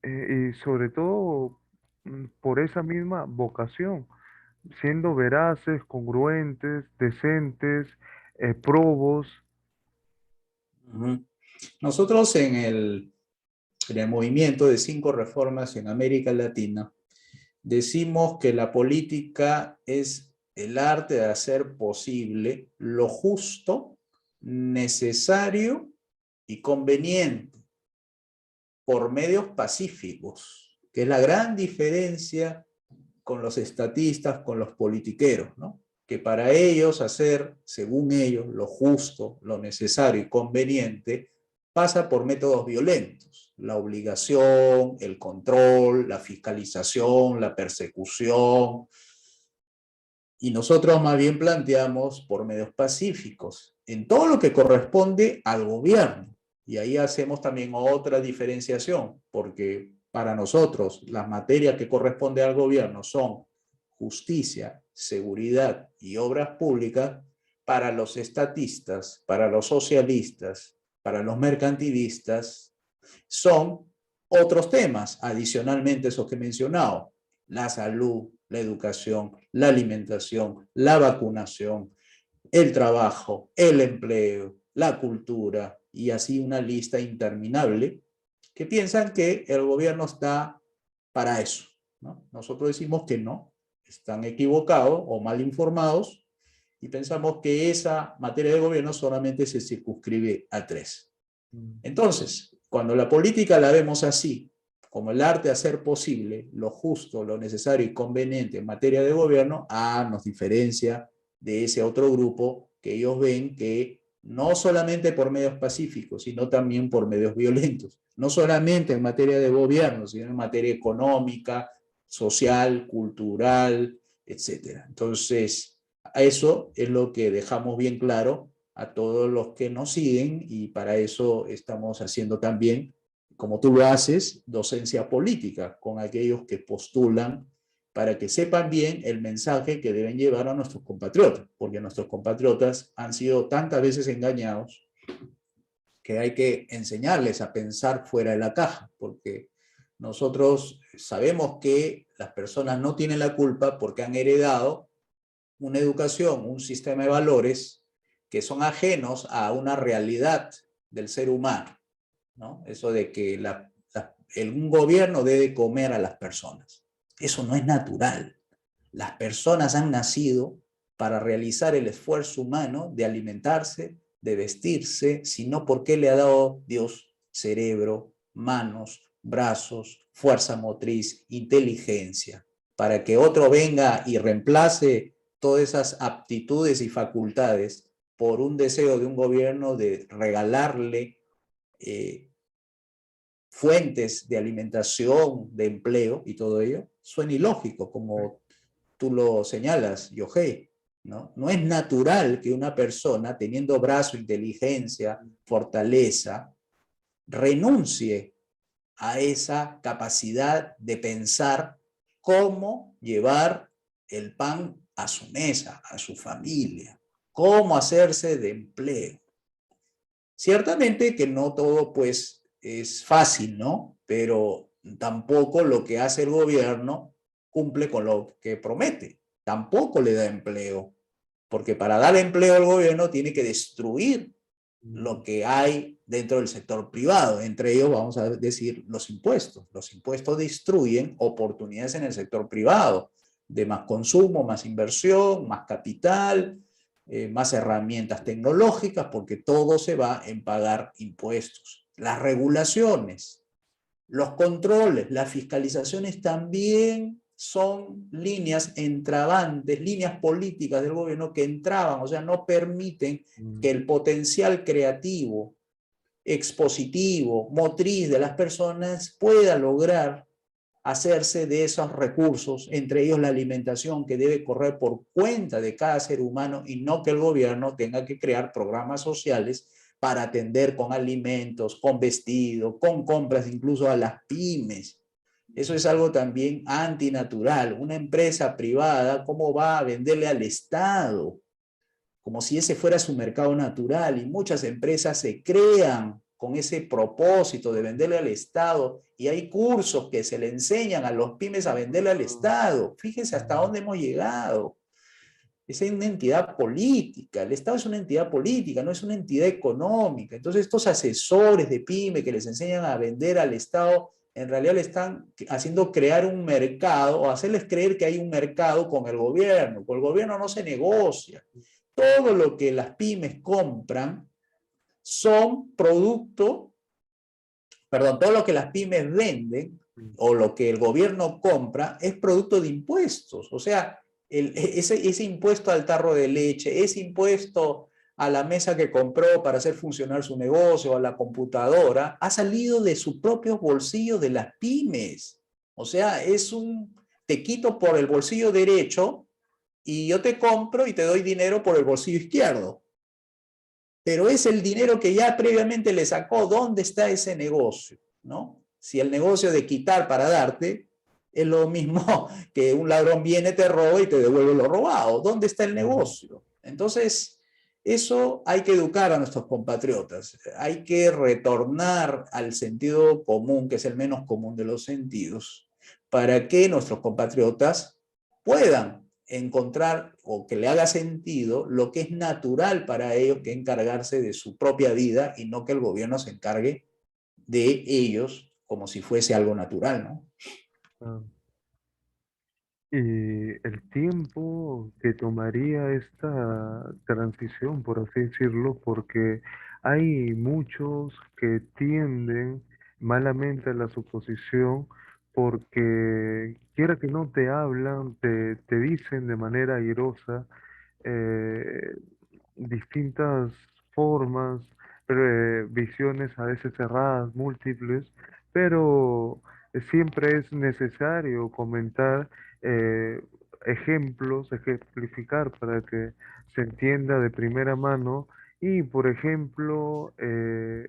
y sobre todo por esa misma vocación, siendo veraces, congruentes, decentes, probos. Ujú. Nosotros en el movimiento de 5 reformas en América Latina decimos que la política es el arte de hacer posible lo justo, necesario y conveniente por medios pacíficos, que es la gran diferencia con los estatistas, con los politiqueros, ¿no? Que para ellos hacer, según ellos, lo justo, lo necesario y conveniente, pasa por métodos violentos. La obligación, el control, la fiscalización, la persecución. Y nosotros más bien planteamos por medios pacíficos, en todo lo que corresponde al gobierno. Y ahí hacemos también otra diferenciación, porque para nosotros las materias que corresponden al gobierno son justicia, seguridad y obras públicas. Para los estatistas, para los socialistas, para los mercantilistas, son otros temas, adicionalmente esos que he mencionado: la salud, la educación, la alimentación, la vacunación, el trabajo, el empleo, la cultura, y así una lista interminable, que piensan que el gobierno está para eso, ¿no? Nosotros decimos que no, están equivocados o mal informados, y pensamos que esa materia de gobierno solamente se circunscribe a 3. Entonces, cuando la política la vemos así, como el arte de hacer posible lo justo, lo necesario y conveniente en materia de gobierno, nos diferencia de ese otro grupo que ellos ven que no solamente por medios pacíficos, sino también por medios violentos, no solamente en materia de gobierno, sino en materia económica, social, cultural, etc. Entonces, eso es lo que dejamos bien claro a todos los que nos siguen, y para eso estamos haciendo también, como tú lo haces, docencia política con aquellos que postulan, para que sepan bien el mensaje que deben llevar a nuestros compatriotas, porque nuestros compatriotas han sido tantas veces engañados que hay que enseñarles a pensar fuera de la caja, porque nosotros sabemos que las personas no tienen la culpa porque han heredado una educación, un sistema de valores que son ajenos a una realidad del ser humano, ¿no? Eso de que un gobierno debe comer a las personas. Eso no es natural. Las personas han nacido para realizar el esfuerzo humano de alimentarse, de vestirse, sino porque le ha dado Dios cerebro, manos, brazos, fuerza motriz, inteligencia, para que otro venga y reemplace todas esas aptitudes y facultades por un deseo de un gobierno de regalarle fuentes de alimentación, de empleo y todo ello. Suena ilógico, como tú lo señalas, Yohei, ¿no? No es natural que una persona, teniendo brazo, inteligencia, fortaleza, renuncie a esa capacidad de pensar cómo llevar el pan a su mesa, a su familia, cómo hacerse de empleo. Ciertamente que no todo pues es fácil, ¿no? Pero tampoco lo que hace el gobierno cumple con lo que promete. Tampoco le da empleo, porque para dar empleo al gobierno tiene que destruir lo que hay dentro del sector privado. Entre ellos vamos a decir los impuestos. Los impuestos destruyen oportunidades en el sector privado, de más consumo, más inversión, más capital, más herramientas tecnológicas, porque todo se va en pagar impuestos. Las regulaciones, los controles, las fiscalizaciones también son líneas entrabantes, líneas políticas del gobierno que entraban, o sea, no permiten que el potencial creativo, expositivo, motriz de las personas pueda lograr hacerse de esos recursos, entre ellos la alimentación, que debe correr por cuenta de cada ser humano, y no que el gobierno tenga que crear programas sociales para atender con alimentos, con vestido, con compras incluso a las pymes. Eso es algo también antinatural. Una empresa privada, ¿cómo va a venderle al Estado? Como si ese fuera su mercado natural, y muchas empresas se crean con ese propósito de venderle al Estado, y hay cursos que se le enseñan a los pymes a venderle al Estado. Fíjense hasta dónde hemos llegado. Es una entidad política, el Estado es una entidad política, no es una entidad económica. Entonces estos asesores de pyme que les enseñan a vender al Estado, en realidad le están haciendo crear un mercado, o hacerles creer que hay un mercado con el gobierno. Con el gobierno no se negocia. Todo lo que las pymes compran son producto perdón, todo lo que las pymes venden o lo que el gobierno compra es producto de impuestos. O sea, ese impuesto al tarro de leche, ese impuesto a la mesa que compró para hacer funcionar su negocio, a la computadora, ha salido de sus propios bolsillos de las pymes. O sea, te quito por el bolsillo derecho y yo te compro y te doy dinero por el bolsillo izquierdo. Pero es el dinero que ya previamente le sacó. ¿Dónde está ese negocio? ¿No? Si el negocio de quitar para darte es lo mismo que un ladrón viene, te roba y te devuelve lo robado. ¿Dónde está el negocio? Entonces, eso hay que educar a nuestros compatriotas. Hay que retornar al sentido común, que es el menos común de los sentidos, para que nuestros compatriotas puedan encontrar o que le haga sentido lo que es natural para ellos, que encargarse de su propia vida y no que el gobierno se encargue de ellos como si fuese algo natural, ¿no? Ah, y el tiempo que tomaría esta transición, por así decirlo, porque hay muchos que tienden malamente a la suposición porque quiera que no te hablan, te dicen de manera airosa eh, distintas formas, visiones a veces cerradas, múltiples, pero siempre es necesario comentar eh, ejemplos, ejemplificar para que se entienda de primera mano. Y, por ejemplo,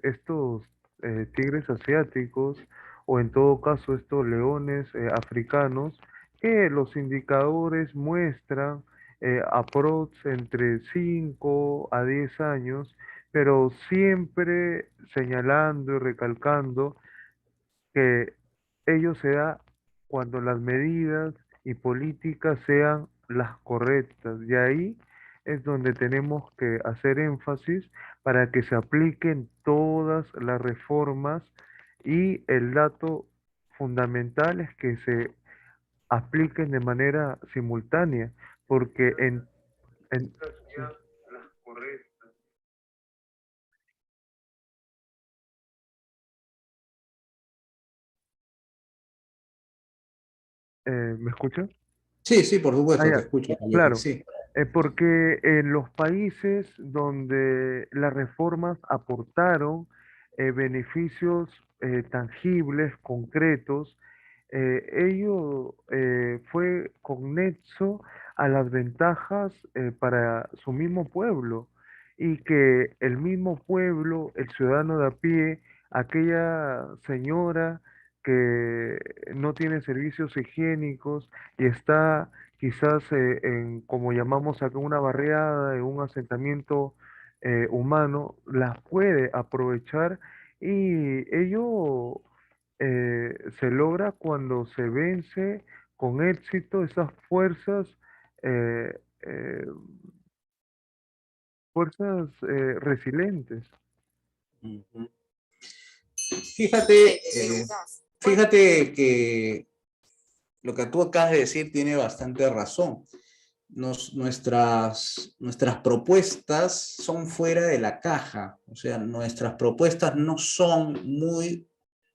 estos tigres asiáticos, o en todo caso estos leones africanos, que los indicadores muestran aprox entre 5 a 10 años, pero siempre señalando y recalcando que ello se da cuando las medidas y políticas sean las correctas. Y ahí es donde tenemos que hacer énfasis para que se apliquen todas las reformas, y el dato fundamental es que se apliquen de manera simultánea, porque en- sí, ¿me escucha? Sí, sí, por Ah, supuesto, te ya, escucho, Jeffrey, claro, sí. porque en los países donde las reformas aportaron beneficios tangibles, concretos, ello fue conexo a las ventajas para su mismo pueblo, y que el mismo pueblo, el ciudadano de a pie, aquella señora que no tiene servicios higiénicos y está quizás como llamamos acá, una barriada, en un asentamiento humano, las puede aprovechar, y ello se logra cuando se vence con éxito esas eh, eh, fuerzas resilientes. Ujú. Fíjate, fíjate que lo que tú acabas de decir tiene bastante razón. Nuestras propuestas son fuera de la caja, o sea, nuestras propuestas no son muy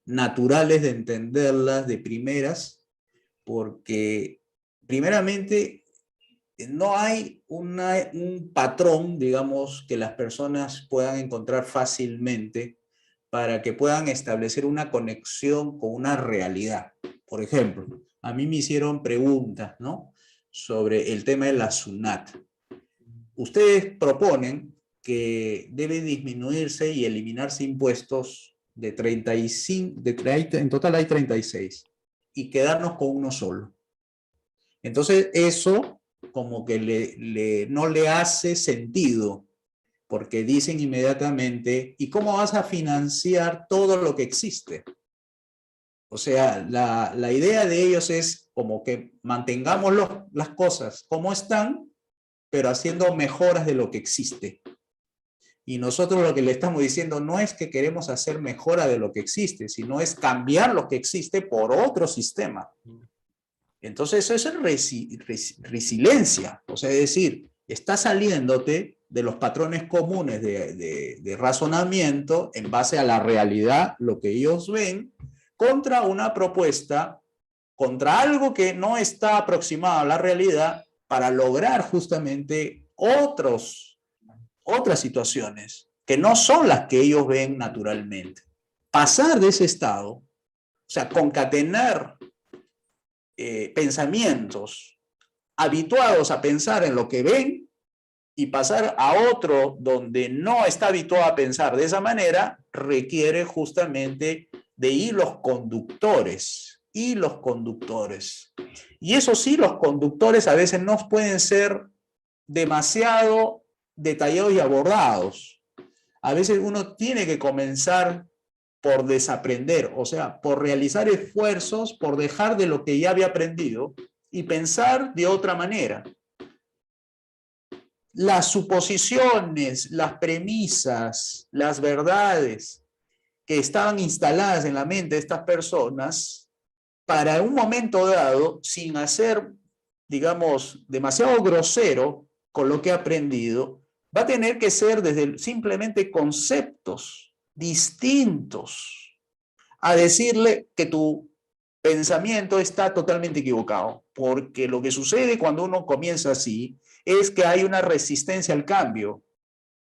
naturales de entenderlas de primeras, porque primeramente no hay un patrón, digamos, que las personas puedan encontrar fácilmente para que puedan establecer una conexión con una realidad. Por ejemplo, a mí me hicieron preguntas, ¿no?, sobre el tema de la SUNAT. Ustedes proponen que debe disminuirse y eliminarse impuestos de 35, en total hay 36, y quedarnos con uno solo. Entonces, eso como que no le hace sentido, porque dicen inmediatamente, ¿y cómo vas a financiar todo lo que existe? O sea, la idea de ellos es como que mantengamos las cosas como están, pero haciendo mejoras de lo que existe. Y nosotros lo que le estamos diciendo no es que queremos hacer mejora de lo que existe, sino es cambiar lo que existe por otro sistema. Entonces eso es resiliencia, o sea, es decir, está saliéndote de los patrones comunes de razonamiento en base a la realidad, lo que ellos ven, contra una propuesta, contra algo que no está aproximado a la realidad para lograr justamente otras situaciones que no son las que ellos ven naturalmente. Pasar de ese estado, o sea, concatenar pensamientos habituados a pensar en lo que ven y pasar a otro donde no está habituado a pensar de esa manera, requiere justamente de hilos conductores. Hilos conductores. Y eso sí, los conductores a veces no pueden ser demasiado detallados y abordados. A veces uno tiene que comenzar por desaprender, o sea, por realizar esfuerzos, por dejar de lo que ya había aprendido y pensar de otra manera. Las suposiciones, las premisas, las verdades que estaban instaladas en la mente de estas personas, para un momento dado, sin hacer, digamos, demasiado grosero con lo que ha aprendido, va a tener que ser desde simplemente conceptos distintos a decirle que tu pensamiento está totalmente equivocado, porque lo que sucede cuando uno comienza así es que hay una resistencia al cambio,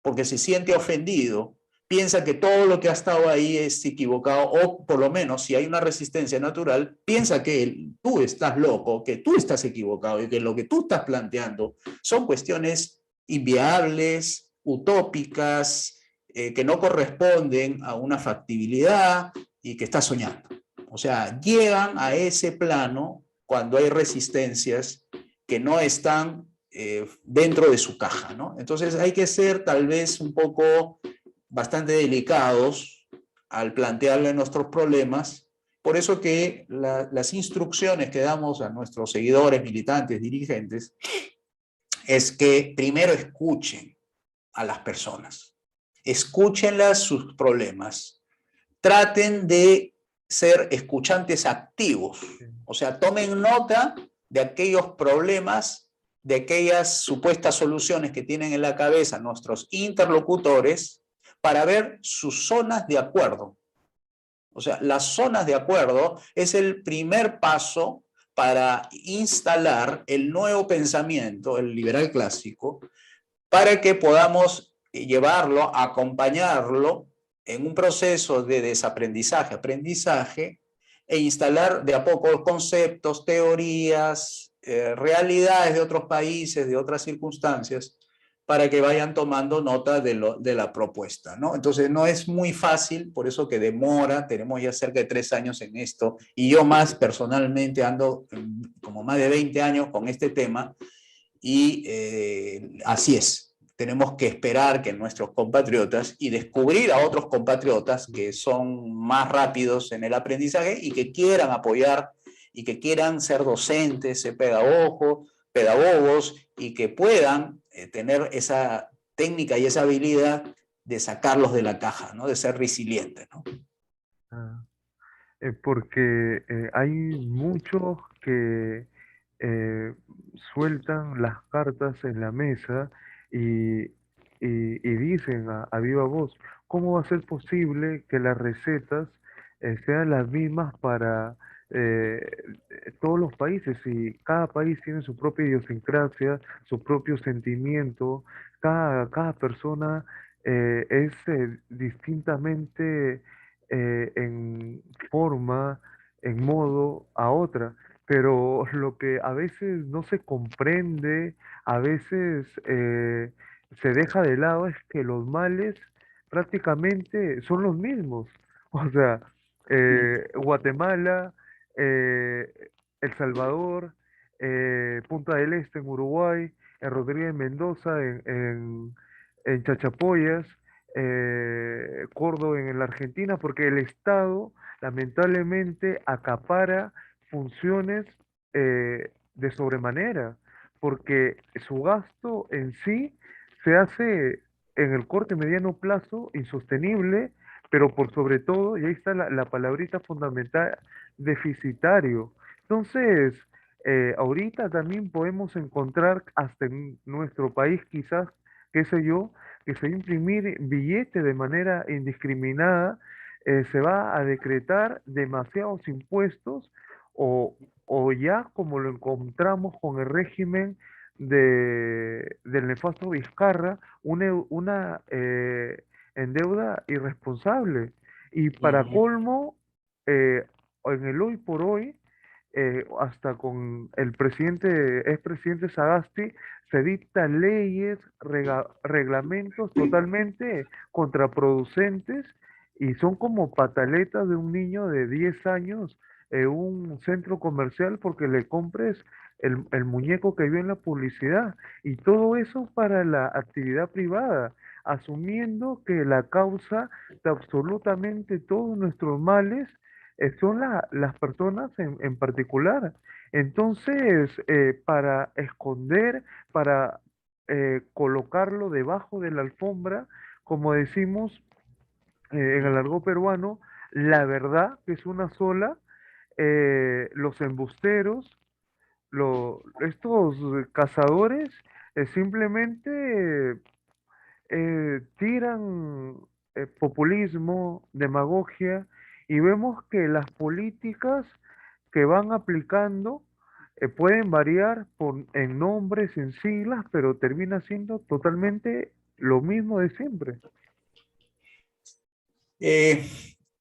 porque se siente ofendido, piensa que todo lo que ha estado ahí es equivocado, o por lo menos si hay una resistencia natural, piensa que tú estás loco, que tú estás equivocado y que lo que tú estás planteando son cuestiones inviables, utópicas, que no corresponden a una factibilidad y que estás soñando. O sea, llegan a ese plano cuando hay resistencias que no están dentro de su caja, ¿no? Entonces hay que ser tal vez un poco bastante delicados al plantearle nuestros problemas. Por eso que las instrucciones que damos a nuestros seguidores, militantes, dirigentes, es que primero escuchen a las personas, escúchenlas sus problemas, traten de ser escuchantes activos, o sea, tomen nota de aquellos problemas, de aquellas supuestas soluciones que tienen en la cabeza nuestros interlocutores para ver sus zonas de acuerdo. O sea, las zonas de acuerdo es el primer paso para instalar el nuevo pensamiento, el liberal clásico, para que podamos llevarlo, acompañarlo en un proceso de desaprendizaje, aprendizaje, e instalar de a poco conceptos, teorías, realidades de otros países, de otras circunstancias, para que vayan tomando nota de la propuesta, ¿no? Entonces no es muy fácil, por eso que demora, tenemos ya cerca de 3 años en esto, y yo más personalmente ando como más de 20 años con este tema, y así es. Tenemos que esperar que nuestros compatriotas y descubrir a otros compatriotas que son más rápidos en el aprendizaje y que quieran apoyar y que quieran ser docentes, ser pedagogos y que puedan tener esa técnica y esa habilidad de sacarlos de la caja, ¿no? De ser resilientes, ¿no? Ah, porque hay muchos que eh, sueltan las cartas en la mesa y, y dicen a viva voz, ¿cómo va a ser posible que las recetas sean las mismas para eh, todos los países? Y cada país tiene su propia idiosincrasia, su propio sentimiento, cada persona es distintamente en forma, en modo a otra, pero lo que a veces no se comprende, a veces se deja de lado es que los males prácticamente son los mismos. O sea, Guatemala, eh, El Salvador, Punta del Este en Uruguay, en Rodríguez Mendoza en Chachapoyas, Córdoba en la Argentina, porque el Estado lamentablemente acapara funciones de sobremanera, porque su gasto en sí se hace en el corto y mediano plazo insostenible, pero por sobre todo, y ahí está la palabrita fundamental, deficitario. Entonces, ahorita también podemos encontrar hasta en nuestro país quizás qué sé yo, que se va a imprimir billetes de manera indiscriminada, se va a decretar demasiados impuestos o, o ya como lo encontramos con el régimen del nefasto Vizcarra, una endeuda irresponsable. Y para Ujú. colmo, eh, en el hoy por hoy, hasta con el expresidente Sagasti, se dictan leyes, reglamentos totalmente contraproducentes y son como pataletas de un niño de 10 años en un centro comercial porque le compres el muñeco que vio en la publicidad. Y todo eso para la actividad privada, asumiendo que la causa de absolutamente todos nuestros males son las personas en particular. Entonces, para esconder, para colocarlo debajo de la alfombra, como decimos en el argot peruano, la verdad que es una sola, los embusteros, estos cazadores simplemente tiran populismo, demagogia, y vemos que las políticas que van aplicando pueden variar en nombres, en siglas, pero termina siendo totalmente lo mismo de siempre. Eh,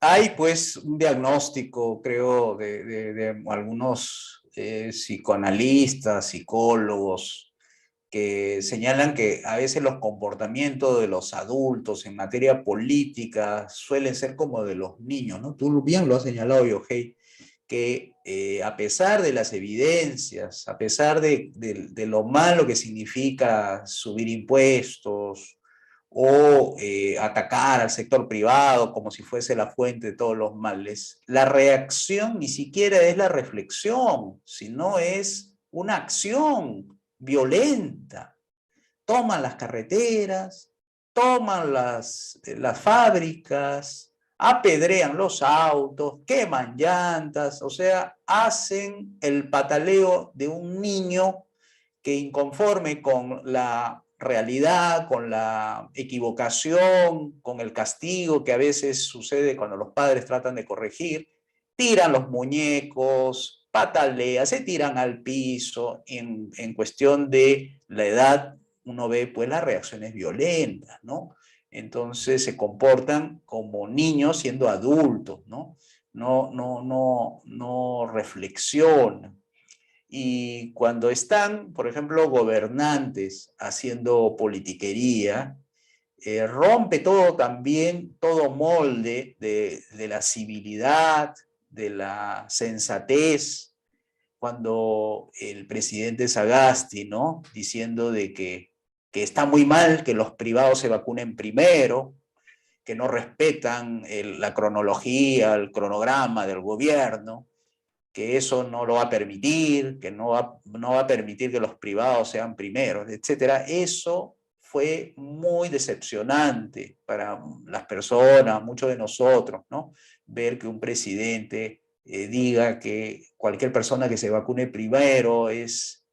Hay pues un diagnóstico, creo, de algunos psicoanalistas, psicólogos, que señalan que a veces los comportamientos de los adultos en materia política suelen ser como de los niños, ¿no? Tú bien lo has señalado, Yohei, que a pesar de las evidencias, a pesar de lo malo que significa subir impuestos o atacar al sector privado como si fuese la fuente de todos los males, la reacción ni siquiera es la reflexión, sino es una acción violenta. Toman las carreteras, toman las fábricas, apedrean los autos, queman llantas, o sea, hacen el pataleo de un niño que inconforme con la realidad, con la equivocación, con el castigo que a veces sucede cuando los padres tratan de corregir, tiran los muñecos, patalean, se tiran al piso. En cuestión de la edad, uno ve pues las reacciones violentas, ¿no? Entonces se comportan como niños siendo adultos, ¿no? No reflexionan. Y cuando están, por ejemplo, gobernantes haciendo politiquería, rompe todo también, todo molde de la civilidad, de la sensatez, cuando el presidente Sagasti, ¿no? Diciendo de que está muy mal que los privados se vacunen primero, que no respetan la cronología, el cronograma del gobierno, que eso no lo va a permitir, que no va a permitir que los privados sean primeros, etcétera. Eso fue muy decepcionante para las personas, muchos de nosotros, ¿no? Ver que un presidente diga que cualquier persona que se vacune primero es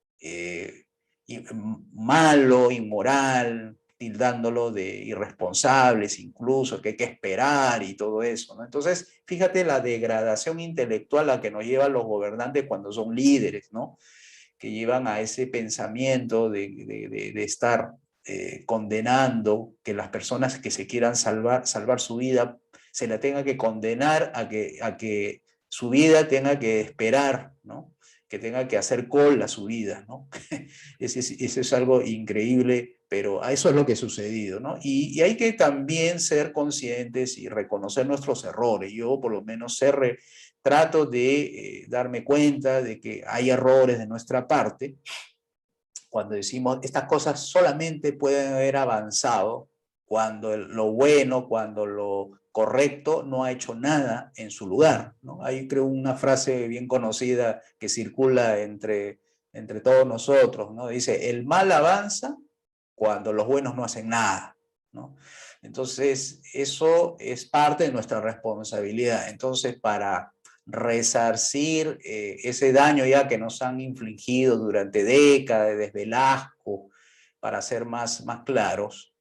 malo, inmoral, tildándolo de irresponsables incluso, que hay que esperar y todo eso, ¿no? Entonces, fíjate la degradación intelectual a que nos llevan los gobernantes cuando son líderes, ¿no? Que llevan a ese pensamiento de estar condenando que las personas que se quieran salvar su vida, se la tenga que condenar a que su vida tenga que esperar, ¿no? Que tenga que hacer cola a su vida, ¿no? Eso es algo increíble, pero a eso es lo que ha sucedido, ¿no? Y hay que también ser conscientes y reconocer nuestros errores. Yo por lo menos trato de darme cuenta de que hay errores de nuestra parte cuando decimos estas cosas solamente pueden haber avanzado cuando lo bueno, cuando lo correcto no ha hecho nada en su lugar, ¿no? Hay creo una frase bien conocida que circula entre todos nosotros, ¿no? Dice, el mal avanza cuando los buenos no hacen nada, ¿no? Entonces, eso es parte de nuestra responsabilidad. Entonces, para resarcir ese daño ya que nos han infligido durante décadas, desde Velasco, para ser más claros,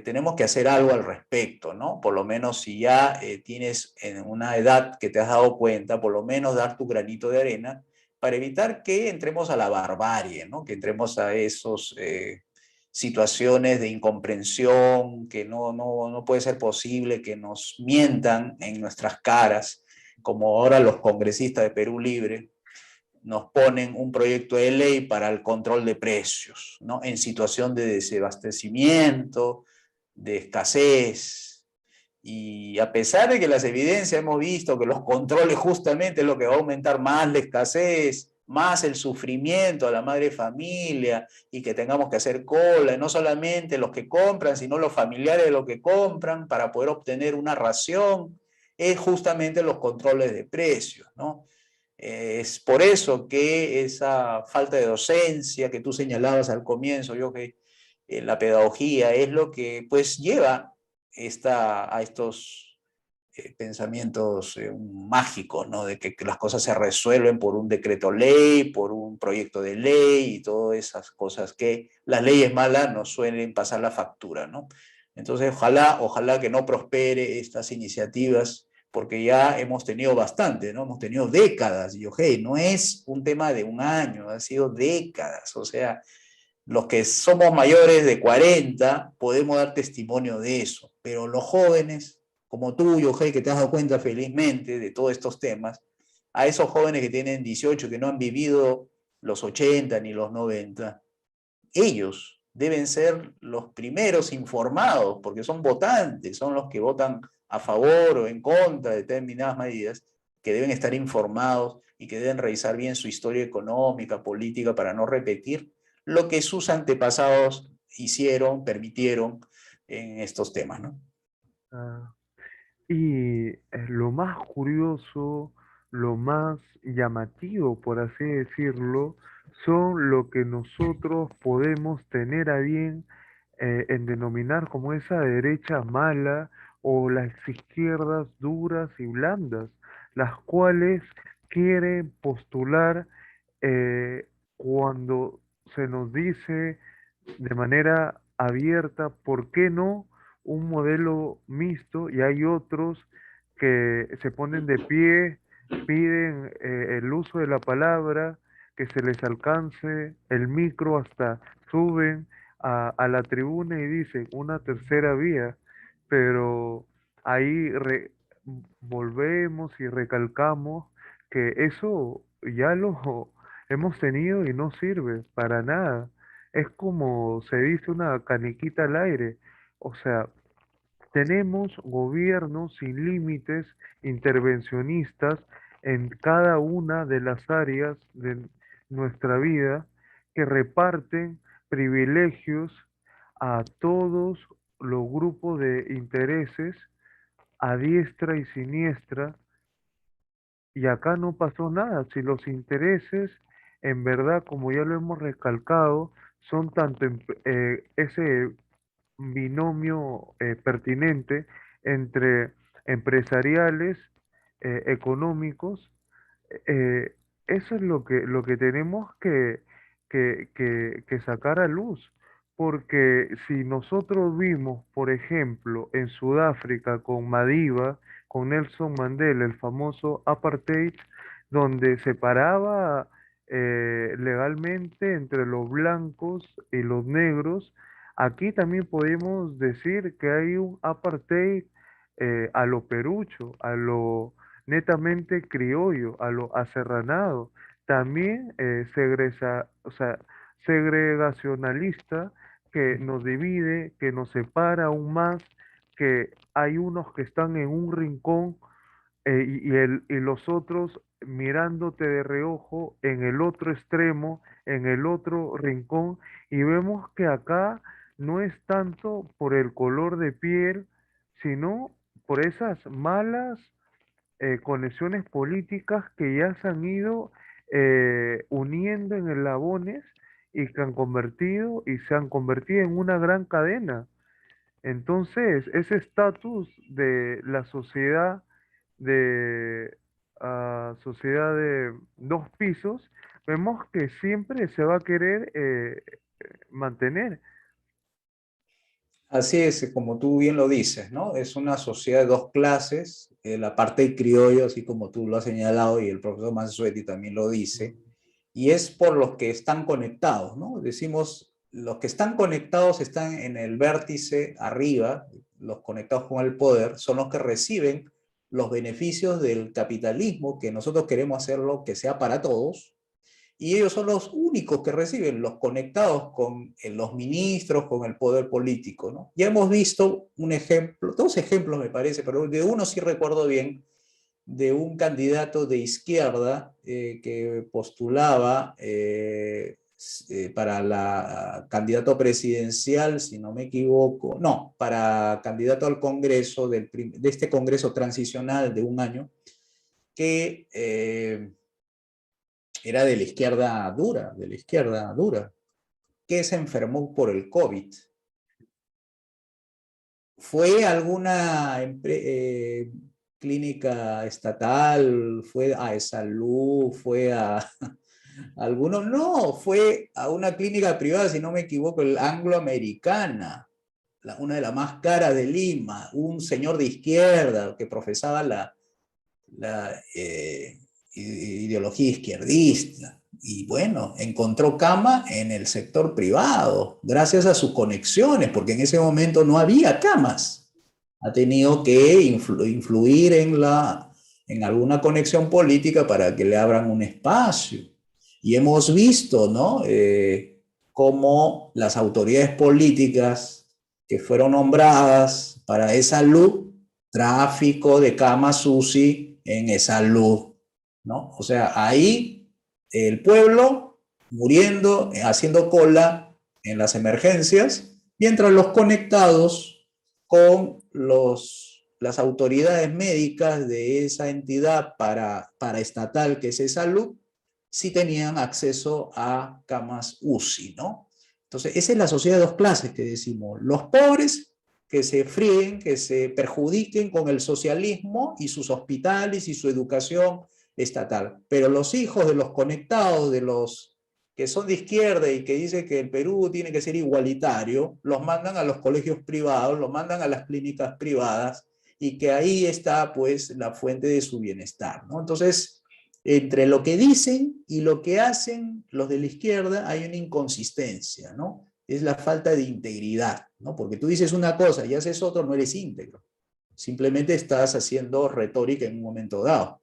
tenemos que hacer algo al respecto, ¿no? Por lo menos si ya tienes en una edad que te has dado cuenta, por lo menos dar tu granito de arena para evitar que entremos a la barbarie, ¿no? Que entremos a esos situaciones de incomprensión, que no puede ser posible que nos mientan en nuestras caras, como ahora los congresistas de Perú Libre nos ponen un proyecto de ley para el control de precios, ¿no? En situación de desabastecimiento, de escasez. Y a pesar de que las evidencias hemos visto que los controles justamente es lo que va a aumentar más la escasez, más el sufrimiento a la madre familia y que tengamos que hacer cola, y no solamente los que compran, sino los familiares de los que compran para poder obtener una ración, es justamente los controles de precios, ¿no? Es por eso que esa falta de docencia que tú señalabas al comienzo, yo que la pedagogía es lo que pues lleva a estos pensamientos mágicos, ¿no? De que las cosas se resuelven por un decreto ley, por un proyecto de ley y todas esas cosas que las leyes malas nos suelen pasar la factura, ¿no? Entonces, ojalá que no prospere estas iniciativas porque ya hemos tenido bastante, ¿no? Hemos tenido décadas, y hey, no es un tema de un año, ha sido décadas, o sea, los que somos mayores de 40 podemos dar testimonio de eso, pero los jóvenes, como tú, Yohei, que te has dado cuenta felizmente de todos estos temas, a esos jóvenes que tienen 18, que no han vivido los 80 ni los 90, ellos deben ser los primeros informados, porque son votantes, son los que votan a favor o en contra de determinadas medidas, que deben estar informados y que deben revisar bien su historia económica, política, para no repetir lo que sus antepasados hicieron, permitieron en estos temas, ¿no? Ah, y lo más curioso, lo más llamativo, por así decirlo, son lo que nosotros podemos tener a bien en denominar como esa derecha mala o las izquierdas duras y blandas, las cuales quieren postular cuando se nos dice de manera abierta, ¿por qué no un modelo mixto? Y hay otros que se ponen de pie, piden el uso de la palabra, que se les alcance el micro, hasta suben a la tribuna y dicen una tercera vía, pero ahí volvemos y recalcamos que eso ya lo hemos tenido y no sirve para nada. Es como se dice una caniquita al aire. O sea, tenemos gobiernos sin límites, intervencionistas en cada una de las áreas de nuestra vida que reparten privilegios a todos los grupos de intereses a diestra y siniestra, y acá no pasó nada. Si los intereses, en verdad, como ya lo hemos recalcado, son tanto ese binomio pertinente entre empresariales, económicos, eso es lo que tenemos que sacar a luz. Porque si nosotros vimos, por ejemplo, en Sudáfrica con Madiba, con Nelson Mandela, el famoso apartheid, donde separaba legalmente entre los blancos y los negros, aquí también podemos decir que hay un apartheid a lo perucho, a lo netamente criollo, a lo aserranado, también o sea, segregacionalista, que nos divide, que nos separa aún más, que hay unos que están en un rincón y los otros mirándote de reojo en el otro extremo, en el otro rincón, y vemos que acá no es tanto por el color de piel, sino por esas malas conexiones políticas que ya se han ido uniendo en eslabones y que han convertido y se han convertido en una gran cadena. Entonces, ese estatus de la sociedad de sociedad de dos pisos, vemos que siempre se va a querer mantener. Así es, como tú bien lo dices, ¿no? Es una sociedad de dos clases, la parte criolla, así como tú lo has señalado y el profesor Mansueti también lo dice, y es por los que están conectados, ¿no? Decimos, los que están conectados están en el vértice arriba, los conectados con el poder, son los que reciben los beneficios del capitalismo, que nosotros queremos hacerlo que sea para todos, y ellos son los únicos que reciben, los conectados con los ministros, con el poder político, ¿no? Ya hemos visto un ejemplo, dos ejemplos me parece, pero de uno sí recuerdo bien, de un candidato de izquierda que postulaba para la candidato presidencial, si no me equivoco, no, para candidato al Congreso, de este Congreso transicional de un año, que era de la izquierda dura, que se enfermó por el COVID. ¿Fue alguna clínica estatal? ¿Fue a salud? ¿Fue a alguno? No, fue a una clínica privada, si no me equivoco, el Angloamericana, una de las más caras de Lima, un señor de izquierda que profesaba la ideología izquierdista. Y bueno, encontró cama en el sector privado, gracias a sus conexiones, porque en ese momento no había camas. Ha tenido que influir en alguna conexión política para que le abran un espacio. Y hemos visto, ¿no? Cómo las autoridades políticas que fueron nombradas para esa luz, tráfico de camas UCI en esa luz, ¿no? O sea, ahí el pueblo muriendo, haciendo cola en las emergencias, mientras los conectados con las autoridades médicas de esa entidad paraestatal que es esa salud, sí tenían acceso a camas UCI, ¿no? Entonces, esa es la sociedad de dos clases que decimos. Los pobres que se fríen, que se perjudiquen con el socialismo y sus hospitales y su educación estatal. Pero los hijos de los conectados, de los que son de izquierda y que dicen que el Perú tiene que ser igualitario, los mandan a los colegios privados, los mandan a las clínicas privadas y que ahí está pues la fuente de su bienestar, ¿no? Entonces, entre lo que dicen y lo que hacen los de la izquierda hay una inconsistencia, ¿no? Es la falta de integridad, ¿no? Porque tú dices una cosa y haces otro, no eres íntegro. Simplemente estás haciendo retórica en un momento dado.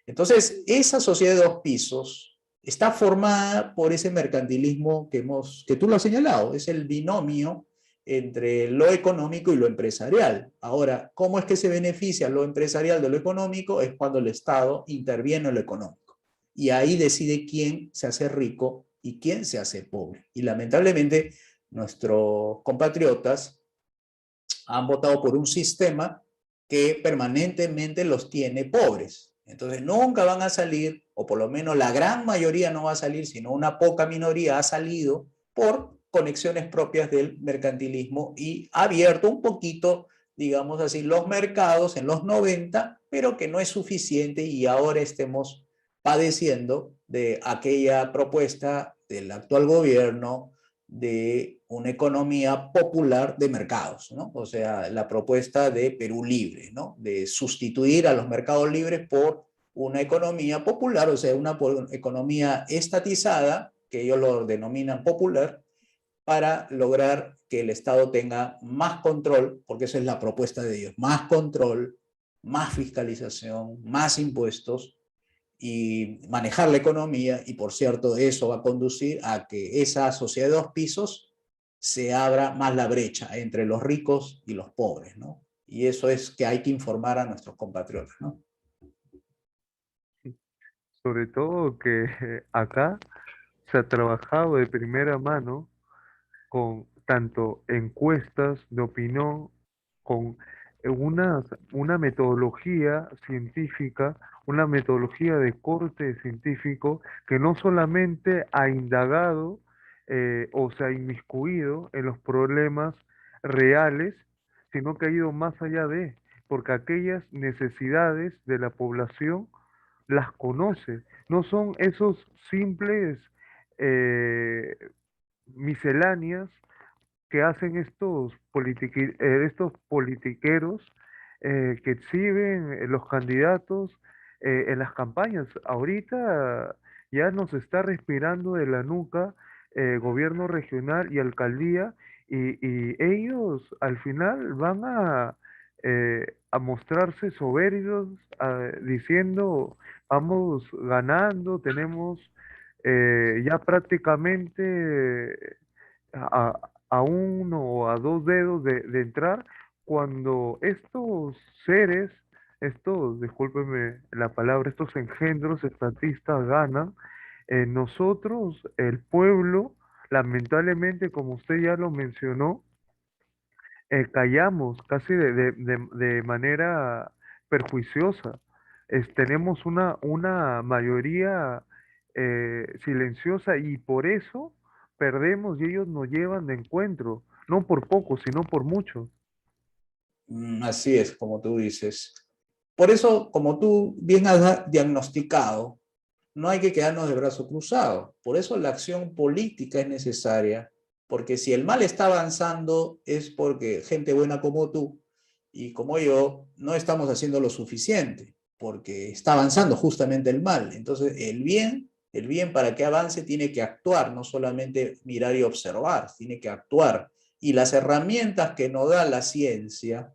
Entonces, esa sociedad de dos pisos está formada por ese mercantilismo que tú lo has señalado, es el binomio entre lo económico y lo empresarial. Ahora, ¿cómo es que se beneficia lo empresarial de lo económico? Es cuando el Estado interviene en lo económico. Y ahí decide quién se hace rico y quién se hace pobre. Y lamentablemente, nuestros compatriotas han votado por un sistema que permanentemente los tiene pobres. Entonces nunca van a salir, o por lo menos la gran mayoría no va a salir, sino una poca minoría ha salido por conexiones propias del mercantilismo y ha abierto un poquito, digamos así, los mercados en los 90, pero que no es suficiente y ahora estemos padeciendo de aquella propuesta del actual gobierno de una economía popular de mercados, ¿no? O sea, la propuesta de Perú Libre, ¿no? De sustituir a los mercados libres por una economía popular, o sea, una economía estatizada, que ellos lo denominan popular, para lograr que el Estado tenga más control, porque esa es la propuesta de ellos, más control, más fiscalización, más impuestos, y manejar la economía, y por cierto, eso va a conducir a que esa sociedad de dos pisos se abra más la brecha entre los ricos y los pobres, ¿no? Y eso es que hay que informar a nuestros compatriotas, ¿no? Sobre todo que acá se ha trabajado de primera mano con tanto encuestas de opinión, con una metodología científica, una metodología de corte científico que no solamente ha indagado o se ha inmiscuido en los problemas reales, sino que ha ido más allá porque aquellas necesidades de la población las conoce, no son esos simples eh, misceláneas que hacen estos politiqueros que exhiben los candidatos en las campañas. Ahorita ya nos está respirando de la nuca gobierno regional y alcaldía y ellos al final van a mostrarse soberbios diciendo vamos ganando, tenemos ya prácticamente a uno o a dos dedos de entrar cuando estos seres, discúlpeme la palabra, estos engendros estatistas ganan, nosotros, el pueblo, lamentablemente, como usted ya lo mencionó, callamos casi de manera perjuiciosa. Tenemos una mayoría silenciosa y por eso perdemos y ellos nos llevan de encuentro, no por poco, sino por mucho. Así es, como tú dices. Por eso, como tú bien has diagnosticado, no hay que quedarnos de brazo cruzado. Por eso la acción política es necesaria, porque si el mal está avanzando es porque gente buena como tú y como yo no estamos haciendo lo suficiente, porque está avanzando justamente el mal. Entonces el bien para que avance tiene que actuar, no solamente mirar y observar, tiene que actuar. Y las herramientas que nos da la ciencia,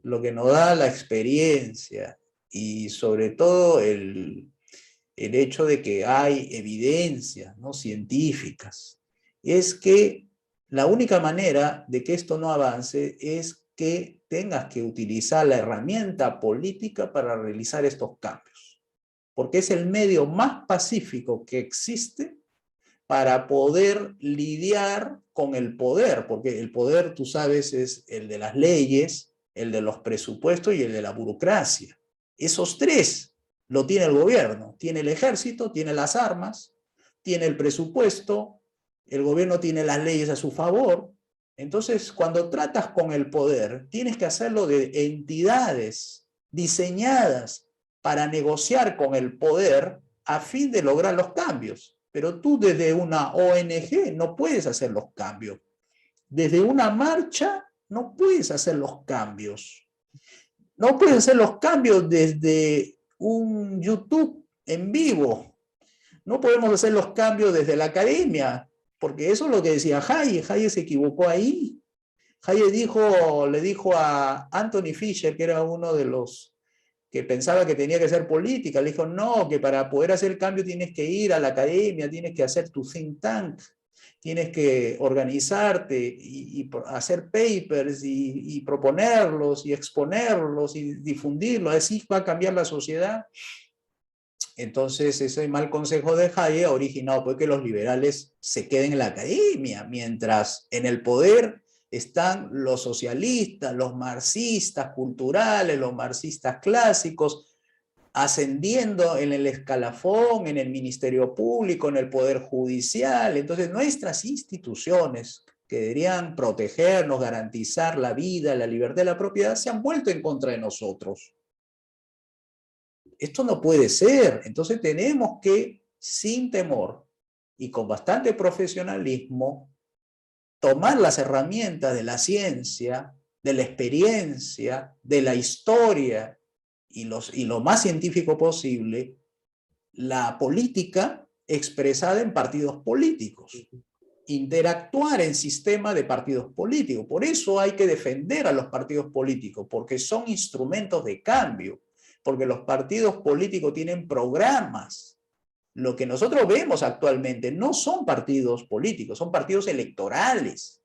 lo que nos da la experiencia y sobre todo el hecho de que hay evidencias, ¿no?, científicas, es que la única manera de que esto no avance es que tengas que utilizar la herramienta política para realizar estos cambios, porque es el medio más pacífico que existe para poder lidiar con el poder, porque el poder, tú sabes, es el de las leyes, el de los presupuestos y el de la burocracia. Esos tres lo tiene el gobierno, tiene el ejército, tiene las armas, tiene el presupuesto, el gobierno tiene las leyes a su favor. Entonces, cuando tratas con el poder, tienes que hacerlo de entidades diseñadas para negociar con el poder a fin de lograr los cambios. Pero tú desde una ONG no puedes hacer los cambios. Desde una marcha no puedes hacer los cambios. No puedes hacer los cambios desde un YouTube en vivo. No podemos hacer los cambios desde la academia, porque eso es lo que decía Hayek. Hayek se equivocó ahí. Hayek le dijo a Anthony Fisher, que era uno de los que pensaba que tenía que ser política, le dijo, no, que para poder hacer el cambio tienes que ir a la academia, tienes que hacer tu think tank, tienes que organizarte y hacer papers y proponerlos y exponerlos y difundirlos, así va a cambiar la sociedad. Entonces ese mal consejo de Hayek ha originado pues, que los liberales se queden en la academia, mientras en el poder están los socialistas, los marxistas culturales, los marxistas clásicos, ascendiendo en el escalafón, en el Ministerio Público, en el Poder Judicial. Entonces nuestras instituciones que deberían protegernos, garantizar la vida, la libertad y la propiedad, se han vuelto en contra de nosotros. Esto no puede ser. Entonces tenemos que, sin temor y con bastante profesionalismo, tomar las herramientas de la ciencia, de la experiencia, de la historia y lo más científico posible, la política expresada en partidos políticos, interactuar en sistema de partidos políticos. Por eso hay que defender a los partidos políticos, porque son instrumentos de cambio, porque los partidos políticos tienen programas. Lo que nosotros vemos actualmente no son partidos políticos, son partidos electorales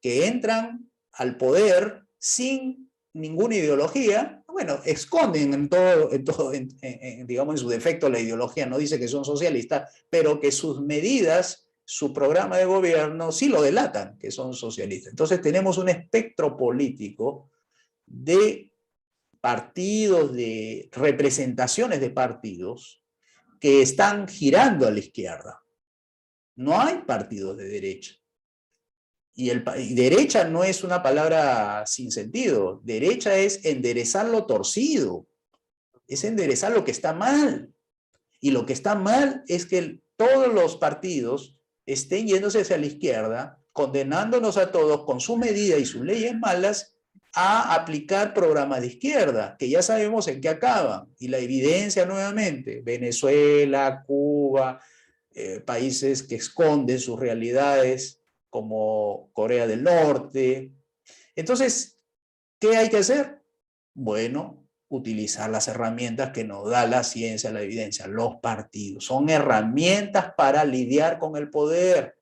que entran al poder sin ninguna ideología. Bueno, esconden digamos, en su defecto la ideología, no dice que son socialistas, pero que sus medidas, su programa de gobierno sí lo delatan, que son socialistas. Entonces tenemos un espectro político de partidos, de representaciones de partidos que están girando a la izquierda. No hay partidos de derecha. Y derecha no es una palabra sin sentido. Derecha es enderezar lo torcido. Es enderezar lo que está mal. Y lo que está mal es que todos los partidos estén yéndose hacia la izquierda, condenándonos a todos con su medida y sus leyes malas a aplicar programas de izquierda, que ya sabemos en qué acaban. Y la evidencia nuevamente, Venezuela, Cuba, países que esconden sus realidades como Corea del Norte. Entonces, ¿qué hay que hacer? Bueno, utilizar las herramientas que nos da la ciencia, la evidencia, los partidos. Son herramientas para lidiar con el poder.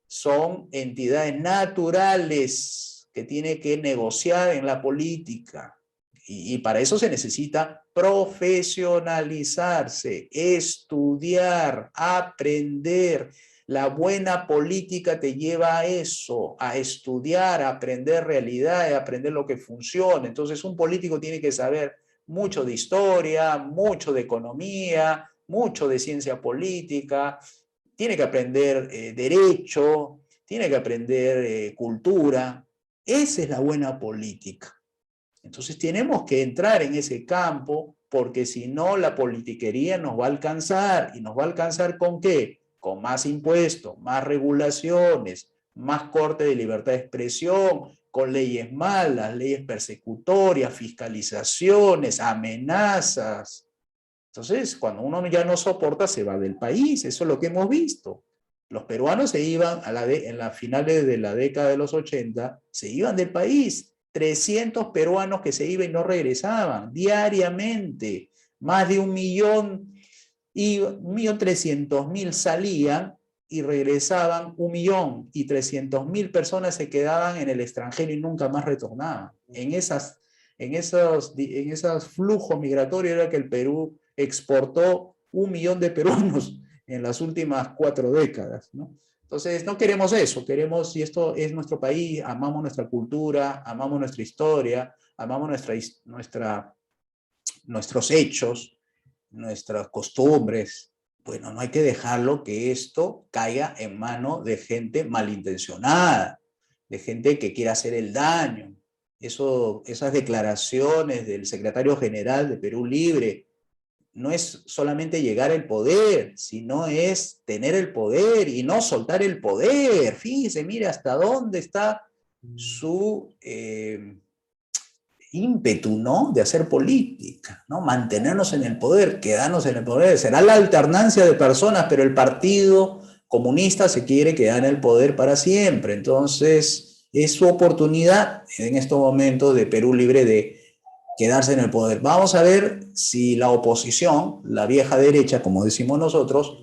Son entidades naturales que tienen que negociar en la política. Y para eso se necesita profesionalizarse, estudiar, aprender. La buena política te lleva a eso, a estudiar, a aprender realidad, a aprender lo que funciona. Entonces un político tiene que saber mucho de historia, mucho de economía, mucho de ciencia política, tiene que aprender derecho, tiene que aprender cultura. Esa es la buena política. Entonces tenemos que entrar en ese campo porque si no la politiquería nos va a alcanzar. ¿Y nos va a alcanzar con qué? Con más impuestos, más regulaciones, más corte de libertad de expresión, con leyes malas, leyes persecutorias, fiscalizaciones, amenazas. Entonces, cuando uno ya no soporta, se va del país. Eso es lo que hemos visto. Los peruanos se iban en las finales de la década de los 80, se iban del país. 300 peruanos que se iban y no regresaban diariamente. Más de 1.300.000 salían y regresaban 1.000.000 y 300.000 personas se quedaban en el extranjero y nunca más retornaban. En esos flujos migratorios era que el Perú exportó 1.000.000 de peruanos en las últimas 4 décadas, ¿no? Entonces, no queremos eso, queremos, si esto es nuestro país, amamos nuestra cultura, amamos nuestra historia, amamos nuestros hechos, nuestras costumbres. Bueno, no hay que dejarlo que esto caiga en manos de gente malintencionada, de gente que quiera hacer el daño. Esas declaraciones del secretario general de Perú Libre, no es solamente llegar al poder, sino es tener el poder y no soltar el poder. Fíjese, mire hasta dónde está su ímpetu, ¿no? De hacer política, ¿no? Mantenernos en el poder, quedarnos en el poder. Será la alternancia de personas, pero el Partido Comunista se quiere quedar en el poder para siempre. Entonces, es su oportunidad en estos momentos de Perú Libre de quedarse en el poder. Vamos a ver si la oposición, la vieja derecha, como decimos nosotros,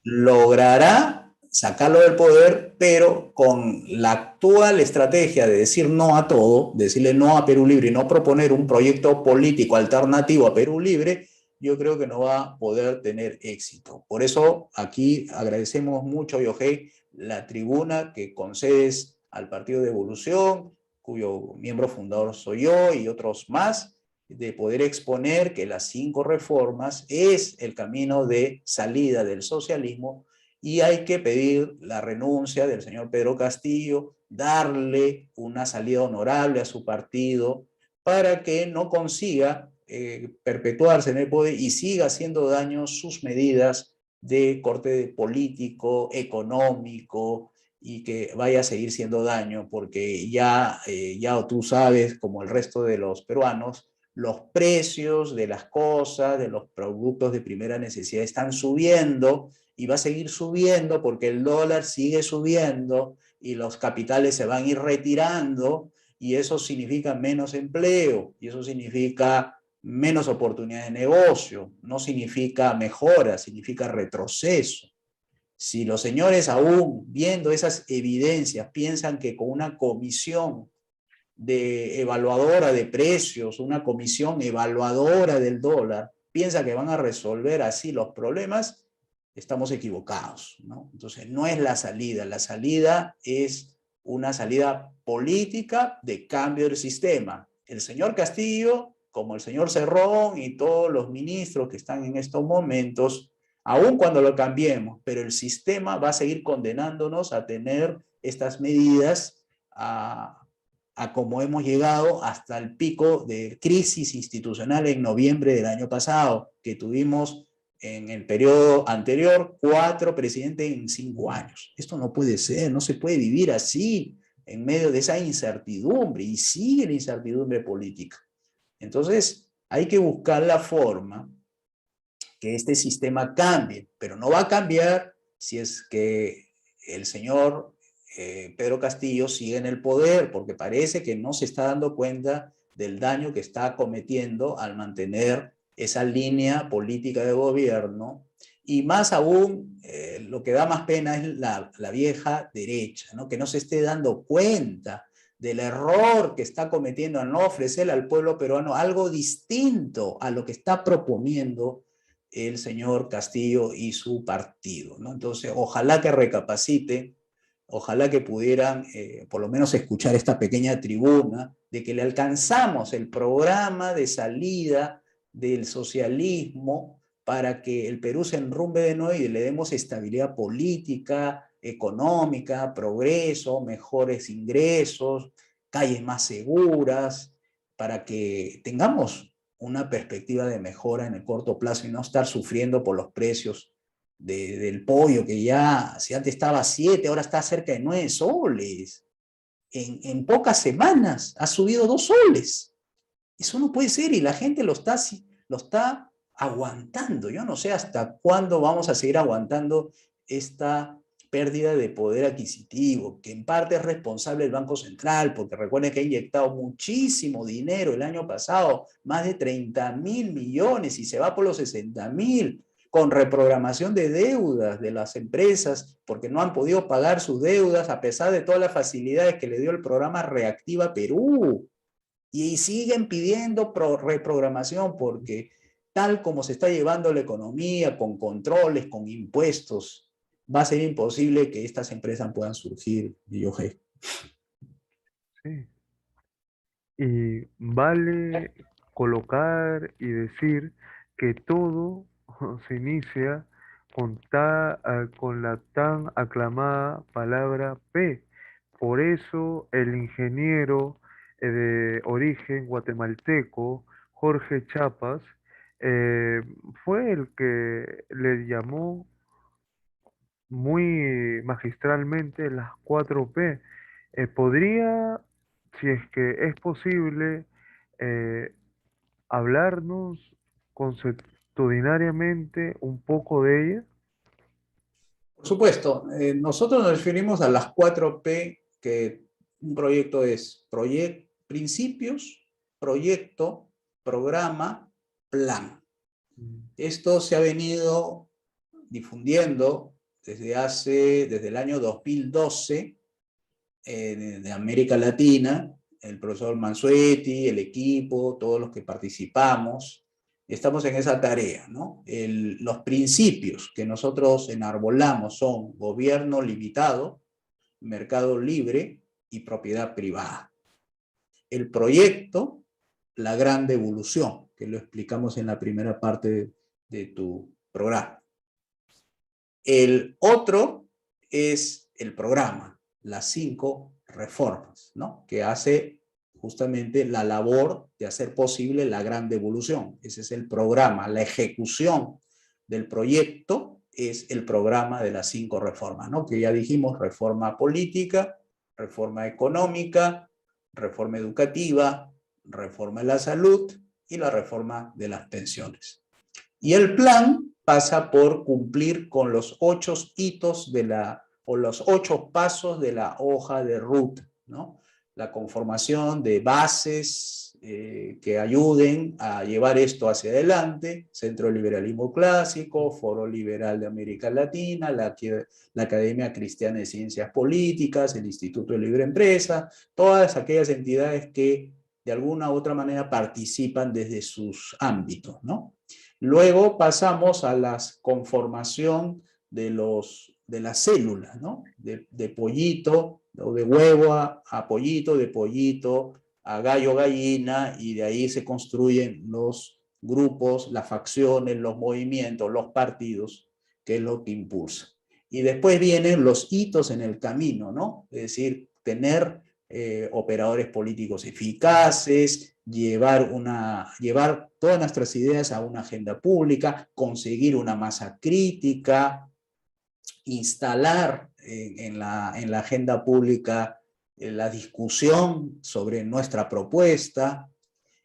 logrará sacarlo del poder, pero con la actual estrategia de decir no a todo, decirle no a Perú Libre y no proponer un proyecto político alternativo a Perú Libre, yo creo que no va a poder tener éxito. Por eso aquí agradecemos mucho, Yohei, la tribuna que concedes al Partido de Evolución, cuyo miembro fundador soy yo y otros más, de poder exponer que las 5 reformas es el camino de salida del socialismo y hay que pedir la renuncia del señor Pedro Castillo, darle una salida honorable a su partido para que no consiga perpetuarse en el poder y siga haciendo daño sus medidas de corte político, económico, y que vaya a seguir siendo daño, porque ya tú sabes, como el resto de los peruanos, los precios de las cosas, de los productos de primera necesidad están subiendo y va a seguir subiendo porque el dólar sigue subiendo y los capitales se van a ir retirando y eso significa menos empleo y eso significa menos oportunidades de negocio, no significa mejora, significa retroceso. Si los señores aún viendo esas evidencias piensan que con una comisión de evaluadora de precios, una comisión evaluadora del dólar, piensa que van a resolver así los problemas, estamos equivocados, ¿no? Entonces, no es la salida es una salida política de cambio del sistema. El señor Castillo, como el señor Cerrón y todos los ministros que están en estos momentos, aun cuando lo cambiemos, pero el sistema va a seguir condenándonos a tener estas medidas a cómo hemos llegado hasta el pico de crisis institucional en noviembre del año pasado, que tuvimos en el periodo anterior 4 presidentes en 5 años. Esto no puede ser, no se puede vivir así, en medio de esa incertidumbre, y sigue la incertidumbre política. Entonces, hay que buscar la forma que este sistema cambie, pero no va a cambiar si es que el señor Pedro Castillo sigue en el poder, porque parece que no se está dando cuenta del daño que está cometiendo al mantener esa línea política de gobierno. Y más aún, lo que da más pena es la vieja derecha, ¿no? Que no se esté dando cuenta del error que está cometiendo al no ofrecerle al pueblo peruano algo distinto a lo que está proponiendo el señor Castillo y su partido, ¿no? Entonces, ojalá que recapacite, ojalá que pudieran por lo menos escuchar esta pequeña tribuna de que le alcanzamos el programa de salida del socialismo para que el Perú se enrumbe de nuevo y le demos estabilidad política, económica, progreso, mejores ingresos, calles más seguras, para que tengamos una perspectiva de mejora en el corto plazo y no estar sufriendo por los precios del pollo, que ya, si antes estaba a 7, ahora está cerca de 9 soles. En pocas semanas ha subido 2 soles. Eso no puede ser y la gente lo está aguantando. Yo no sé hasta cuándo vamos a seguir aguantando esta pérdida de poder adquisitivo, que en parte es responsable el Banco Central, porque recuerden que ha inyectado muchísimo dinero el año pasado, más de 30.000 millones, y se va por los 60.000, con reprogramación de deudas de las empresas, porque no han podido pagar sus deudas a pesar de todas las facilidades que le dio el programa Reactiva Perú. Y siguen pidiendo reprogramación porque tal como se está llevando la economía, con controles, con impuestos, va a ser imposible que estas empresas puedan surgir, Yoje. Sí. Y vale colocar y decir que todo se inicia con la tan aclamada palabra P. Por eso el ingeniero de origen guatemalteco, Jorge Chapas, eh, fue el que le llamó muy magistralmente las 4P. ¿Podría, si es que es posible, eh, hablarnos consuetudinariamente un poco de ella? Por supuesto, nosotros nos referimos a las 4P, que un proyecto es principios, proyecto, programa, plan. Mm. Esto se ha venido difundiendo desde el año 2012 de América Latina, el profesor Mansueti, el equipo, todos los que participamos, estamos en esa tarea, ¿no? Los principios que nosotros enarbolamos son gobierno limitado, mercado libre y propiedad privada. El proyecto, la gran devolución, que lo explicamos en la primera parte de tu programa. El otro es el programa, las 5 reformas, ¿no? Que hace justamente la labor de hacer posible la gran devolución. Ese es el programa. La ejecución del proyecto es el programa de las 5 reformas, ¿no? Que ya dijimos: reforma política, reforma económica, reforma educativa, reforma de la salud y la reforma de las pensiones. Y el plan pasa por cumplir con los 8 hitos o los 8 pasos de la hoja de ruta, ¿no? La conformación de bases que ayuden a llevar esto hacia adelante: Centro de Liberalismo Clásico, Foro Liberal de América Latina, la Academia Cristiana de Ciencias Políticas, el Instituto de Libre Empresa, todas aquellas entidades que de alguna u otra manera participan desde sus ámbitos, ¿no? Luego pasamos a la conformación de las células, ¿no? De pollito, o de huevo a pollito, de pollito a gallo, gallina, y de ahí se construyen los grupos, las facciones, los movimientos, los partidos, que es lo que impulsa. Y después vienen los hitos en el camino, ¿no? Es decir, tener operadores políticos eficaces, llevar todas nuestras ideas a una agenda pública, conseguir una masa crítica, instalar en la agenda pública la discusión sobre nuestra propuesta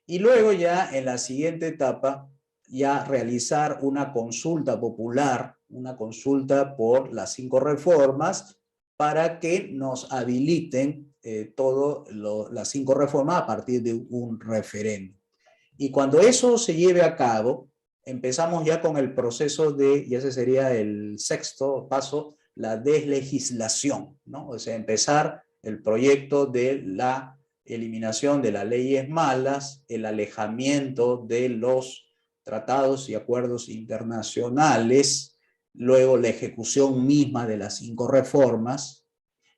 y luego ya en la siguiente etapa ya realizar una consulta popular, una consulta por las 5 reformas para que nos habiliten las 5 reformas a partir de un referéndum. Y cuando eso se lleve a cabo, empezamos ya con el proceso de, y ese sería el sexto paso, la deslegislación, ¿no? O sea, empezar el proyecto de la eliminación de las leyes malas, el alejamiento de los tratados y acuerdos internacionales, luego la ejecución misma de las 5 reformas,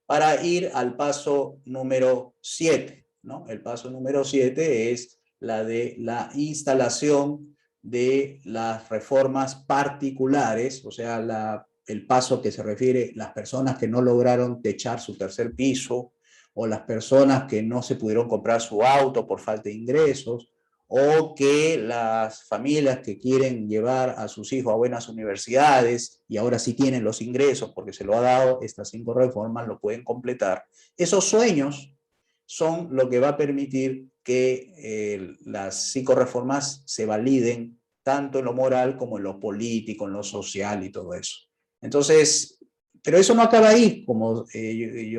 para ir al paso número 7, ¿no? El paso número 7 es la de la instalación de las reformas particulares, o sea, el paso que se refiere a las personas que no lograron techar su tercer piso, o las personas que no se pudieron comprar su auto por falta de ingresos, o que las familias que quieren llevar a sus hijos a buenas universidades y ahora sí tienen los ingresos porque se lo ha dado estas 5 reformas, lo pueden completar. Esos sueños son lo que va a permitir que las 5 reformas se validen tanto en lo moral como en lo político, en lo social y todo eso. Entonces, pero eso no acaba ahí, como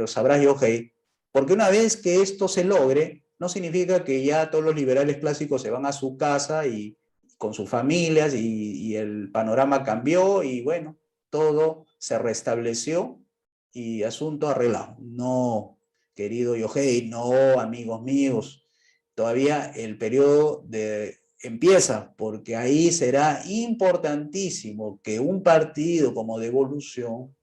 sabrás, Yohei, porque una vez que esto se logre, no significa que ya todos los liberales clásicos se van a su casa y con sus familias y el panorama cambió y bueno, todo se restableció y asunto arreglado. No, querido Yohei, no, amigos míos, todavía el periodo empieza, porque ahí será importantísimo que un partido como Devolución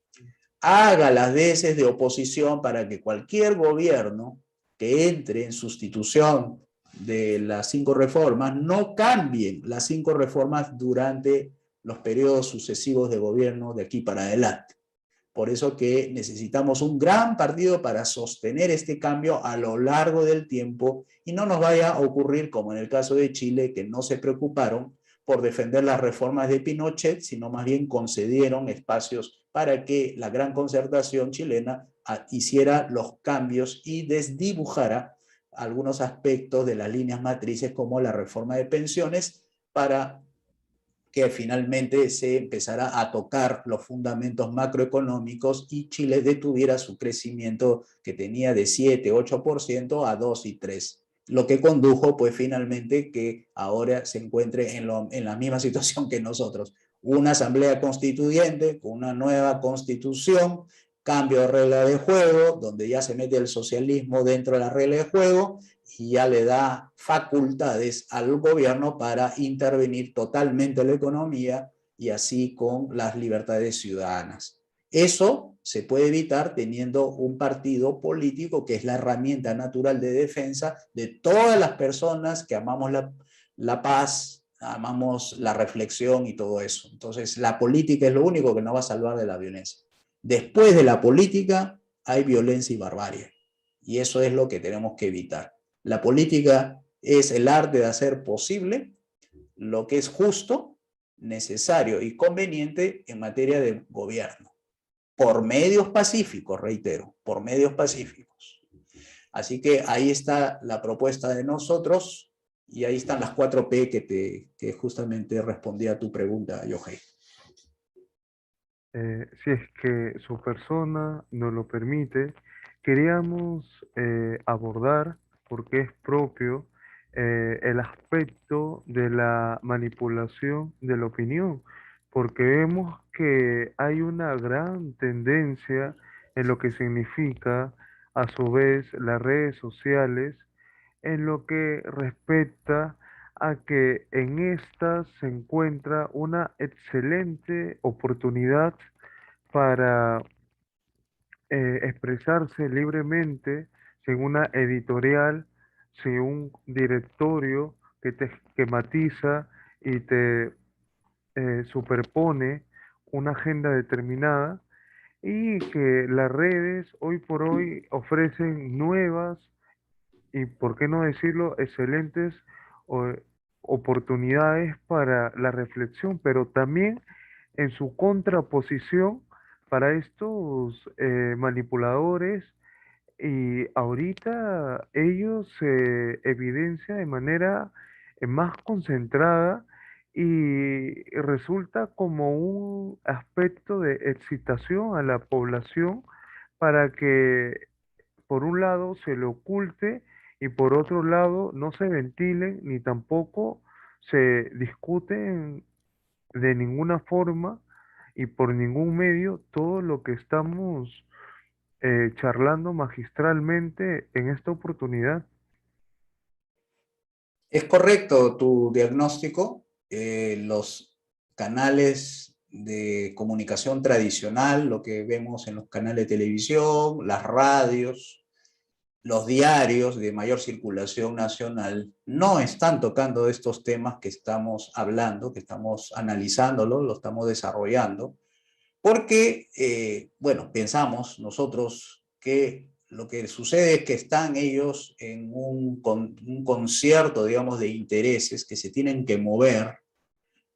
haga las veces de oposición para que cualquier gobierno que entre en sustitución de las 5 reformas no cambien las 5 reformas durante los periodos sucesivos de gobierno de aquí para adelante. Por eso que necesitamos un gran partido para sostener este cambio a lo largo del tiempo y no nos vaya a ocurrir como en el caso de Chile, que no se preocuparon por defender las reformas de Pinochet, sino más bien concedieron espacios para que la gran concertación chilena hiciera los cambios y desdibujara algunos aspectos de las líneas matrices como la reforma de pensiones para que finalmente se empezara a tocar los fundamentos macroeconómicos y Chile detuviera su crecimiento que tenía de 7-8% a 2 y 3, lo que condujo pues finalmente que ahora se encuentre en la misma situación que nosotros. Una asamblea constituyente con una nueva constitución, cambio de regla de juego, donde ya se mete el socialismo dentro de la regla de juego y ya le da facultades al gobierno para intervenir totalmente en la economía y así con las libertades ciudadanas. Eso se puede evitar teniendo un partido político que es la herramienta natural de defensa de todas las personas que amamos la paz, amamos la reflexión y todo eso. Entonces, la política es lo único que nos va a salvar de la violencia. Después de la política hay violencia y barbarie. Y eso es lo que tenemos que evitar. La política es el arte de hacer posible lo que es justo, necesario y conveniente en materia de gobierno, por medios pacíficos, reitero, por medios pacíficos. Así que ahí está la propuesta de nosotros y ahí están las 4P que justamente respondí a tu pregunta, Yohei. Si es que su persona nos lo permite, queríamos abordar, porque es propio, el aspecto de la manipulación de la opinión, porque vemos que hay una gran tendencia en lo que significa, a su vez, las redes sociales en lo que respecta a que en estas se encuentra una excelente oportunidad para expresarse libremente sin una editorial, sin un directorio que te esquematiza y te superpone una agenda determinada y que las redes hoy por hoy ofrecen nuevas y por qué no decirlo, excelentes o- oportunidades para la reflexión, pero también en su contraposición para estos manipuladores. Y ahorita ellos se evidencian de manera más concentrada y resulta como un aspecto de excitación a la población para que por un lado se le oculte y por otro lado no se ventilen ni tampoco se discuten de ninguna forma y por ningún medio todo lo que estamos charlando magistralmente en esta oportunidad. Es correcto tu diagnóstico. Los canales de comunicación tradicional, lo que vemos en los canales de televisión, las radios, los diarios de mayor circulación nacional, no están tocando estos temas que estamos hablando, que estamos analizándolo, lo estamos desarrollando, porque, bueno, pensamos nosotros que lo que sucede es que están ellos en un concierto, digamos, de intereses que se tienen que mover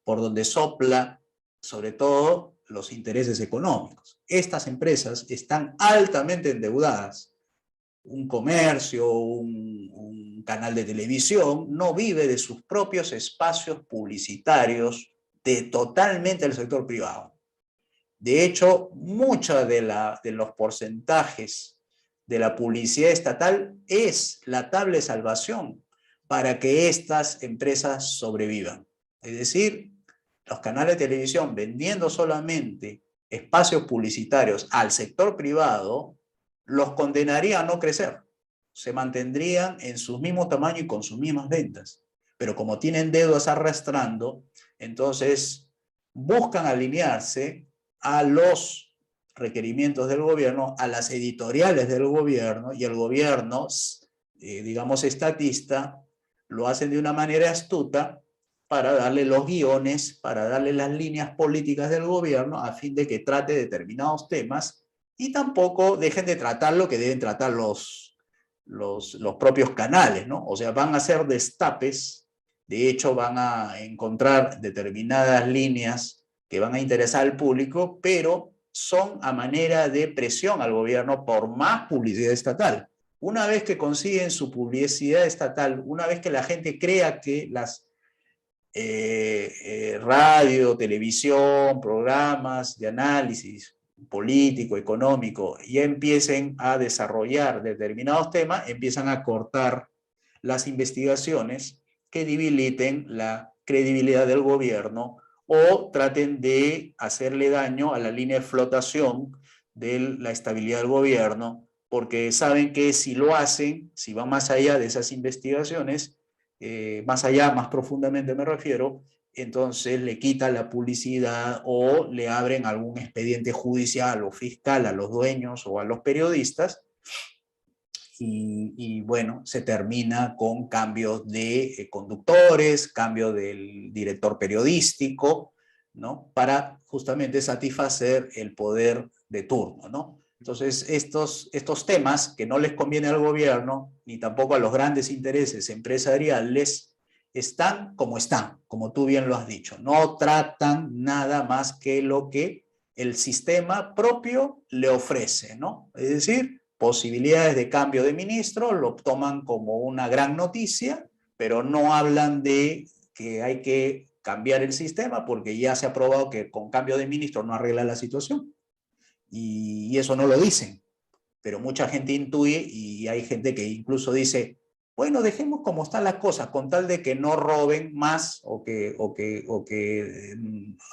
por donde sopla, sobre todo, los intereses económicos. Estas empresas están altamente endeudadas. Un comercio, un canal de televisión, no vive de sus propios espacios publicitarios de totalmente el sector privado. De hecho, muchos de los porcentajes de la publicidad estatal es la tabla de salvación para que estas empresas sobrevivan. Es decir, los canales de televisión vendiendo solamente espacios publicitarios al sector privado los condenaría a no crecer. Se mantendrían en su mismo tamaño y con sus mismas ventas. Pero como tienen dedos arrastrando, entonces buscan alinearse a los requerimientos del gobierno, a las editoriales del gobierno, y el gobierno, digamos, estatista, lo hacen de una manera astuta para darle los guiones, para darle las líneas políticas del gobierno a fin de que trate determinados temas y tampoco dejen de tratar lo que deben tratar los propios canales, ¿no? O sea, van a hacer destapes, de hecho van a encontrar determinadas líneas que van a interesar al público, pero son a manera de presión al gobierno por más publicidad estatal. Una vez que consiguen su publicidad estatal, una vez que la gente crea que las radio, televisión, programas de análisis político, económico, ya empiecen a desarrollar determinados temas, empiezan a cortar las investigaciones que debiliten la credibilidad del gobierno o traten de hacerle daño a la línea de flotación de la estabilidad del gobierno, porque saben que si lo hacen, si van más allá de esas investigaciones, más allá, más profundamente me refiero, entonces le quitan la publicidad o le abren algún expediente judicial o fiscal a los dueños o a los periodistas y bueno, se termina con cambios de conductores, cambio del director periodístico, ¿no? Para justamente satisfacer el poder de turno, ¿no? Entonces, estos temas que no les conviene al gobierno, ni tampoco a los grandes intereses empresariales, están, como tú bien lo has dicho. No tratan nada más que lo que el sistema propio le ofrece, ¿no? Es decir, posibilidades de cambio de ministro, lo toman como una gran noticia, pero no hablan de que hay que cambiar el sistema porque ya se ha probado que con cambio de ministro no arregla la situación. Y eso no lo dicen, pero mucha gente intuye y hay gente que incluso dice, bueno, dejemos como están las cosas, con tal de que no roben más o que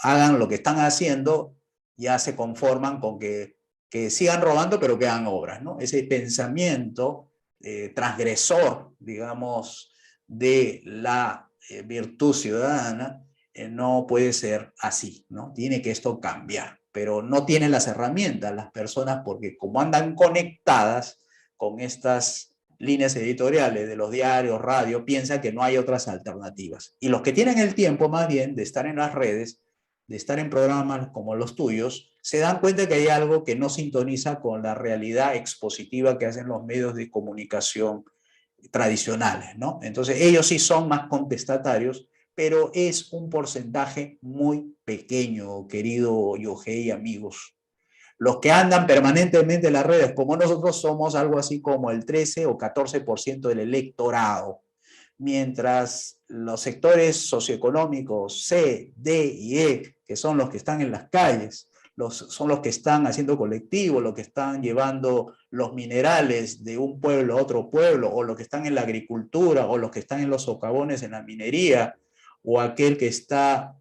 hagan lo que están haciendo, ya se conforman con que sigan robando, pero que hagan obras, ¿no? Ese pensamiento transgresor, digamos, de la virtud ciudadana, no puede ser así, ¿no? Tiene que esto cambiar, pero no tienen las herramientas las personas porque como andan conectadas con estas líneas editoriales de los diarios, radio, piensan que no hay otras alternativas. Y los que tienen el tiempo más bien de estar en las redes, de estar en programas como los tuyos, se dan cuenta que hay algo que no sintoniza con la realidad expositiva que hacen los medios de comunicación tradicionales, ¿no? Entonces ellos sí son más contestatarios, pero es un porcentaje muy pequeño, querido Yohei y amigos. Los que andan permanentemente en las redes, como nosotros, somos algo así como el 13 o 14% del electorado, mientras los sectores socioeconómicos C, D y E, que son los que están en las calles, son los que están haciendo colectivos, los que están llevando los minerales de un pueblo a otro pueblo, o los que están en la agricultura, o los que están en los socavones en la minería, o aquel que está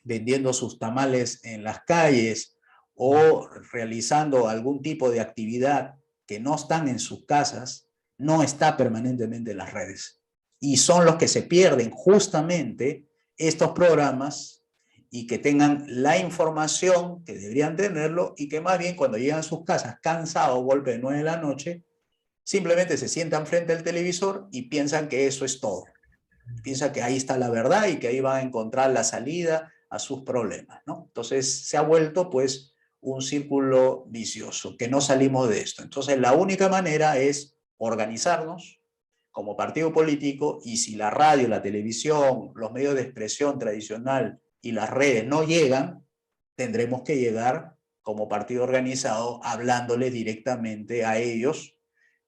vendiendo sus tamales en las calles, o realizando algún tipo de actividad que no están en sus casas, no está permanentemente en las redes. Y son los que se pierden justamente estos programas y que tengan la información que deberían tenerlo, y que más bien cuando llegan a sus casas cansados, golpe de 9 de la noche, simplemente se sientan frente al televisor y piensan que eso es todo. Piensa que ahí está la verdad y que ahí va a encontrar la salida a sus problemas, ¿no? Entonces se ha vuelto pues un círculo vicioso, que no salimos de esto. Entonces la única manera es organizarnos como partido político, y si la radio, la televisión, los medios de expresión tradicional y las redes no llegan, tendremos que llegar como partido organizado hablándole directamente a ellos,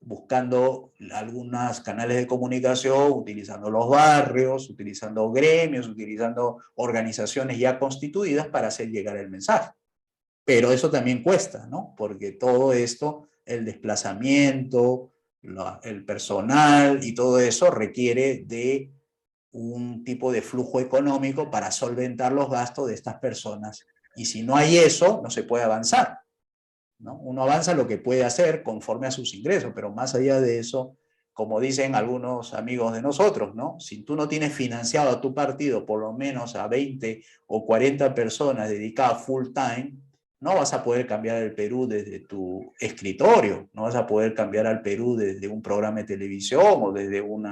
buscando algunos canales de comunicación, utilizando los barrios, utilizando gremios, utilizando organizaciones ya constituidas para hacer llegar el mensaje. Pero eso también cuesta, ¿no? Porque todo esto, el desplazamiento, el personal y todo eso requiere de un tipo de flujo económico para solventar los gastos de estas personas. Y si no hay eso, no se puede avanzar, ¿no? Uno avanza lo que puede hacer conforme a sus ingresos, pero más allá de eso, como dicen algunos amigos de nosotros, ¿no? Si tú no tienes financiado a tu partido por lo menos a 20 o 40 personas dedicadas full time, no vas a poder cambiar el Perú desde tu escritorio, no vas a poder cambiar al Perú desde un programa de televisión o desde un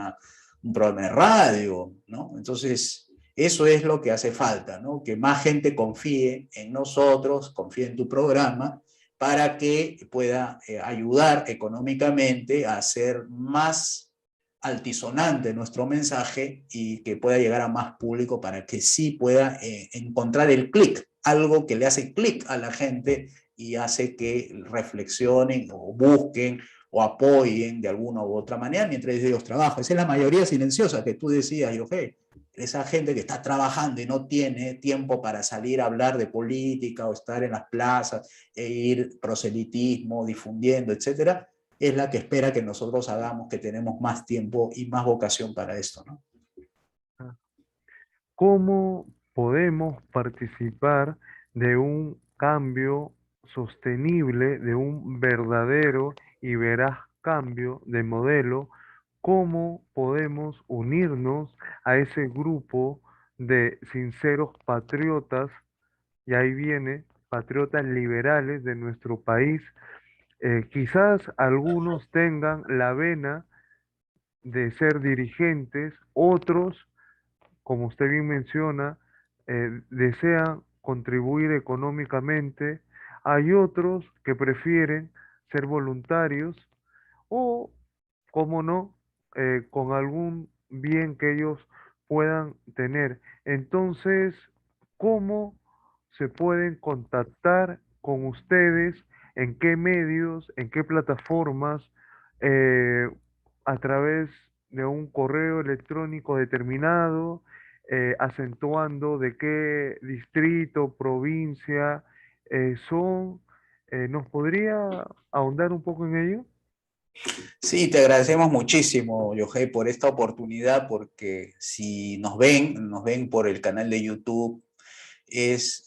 programa de radio, ¿no? Entonces, eso es lo que hace falta, ¿no? Que más gente confíe en nosotros, confíe en tu programa, para que pueda ayudar económicamente a hacer más altisonante nuestro mensaje y que pueda llegar a más público, para que sí pueda encontrar el clic, algo que le hace clic a la gente y hace que reflexionen o busquen o apoyen de alguna u otra manera mientras ellos trabajan. Esa es la mayoría silenciosa que tú decías, Yohei. Esa gente que está trabajando y no tiene tiempo para salir a hablar de política o estar en las plazas e ir proselitismo, difundiendo, etcétera, es la que espera que nosotros hagamos, que tenemos más tiempo y más vocación para esto, ¿no? ¿Cómo podemos participar de un cambio sostenible, de un verdadero y veraz cambio de modelo? ¿Cómo podemos unirnos a ese grupo de sinceros patriotas? Y ahí viene, patriotas liberales de nuestro país. Quizás algunos tengan la vena de ser dirigentes, otros, como usted bien menciona, desean contribuir económicamente. Hay otros que prefieren ser voluntarios o, como no, con algún bien que ellos puedan tener. Entonces, ¿cómo se pueden contactar con ustedes? ¿En qué medios? ¿En qué plataformas? Eh, a través de un correo electrónico determinado, acentuando de qué distrito, provincia son. ¿Nos podría ahondar un poco en ello? Sí, te agradecemos muchísimo, Yohei, por esta oportunidad, porque si nos ven por el canal de YouTube, es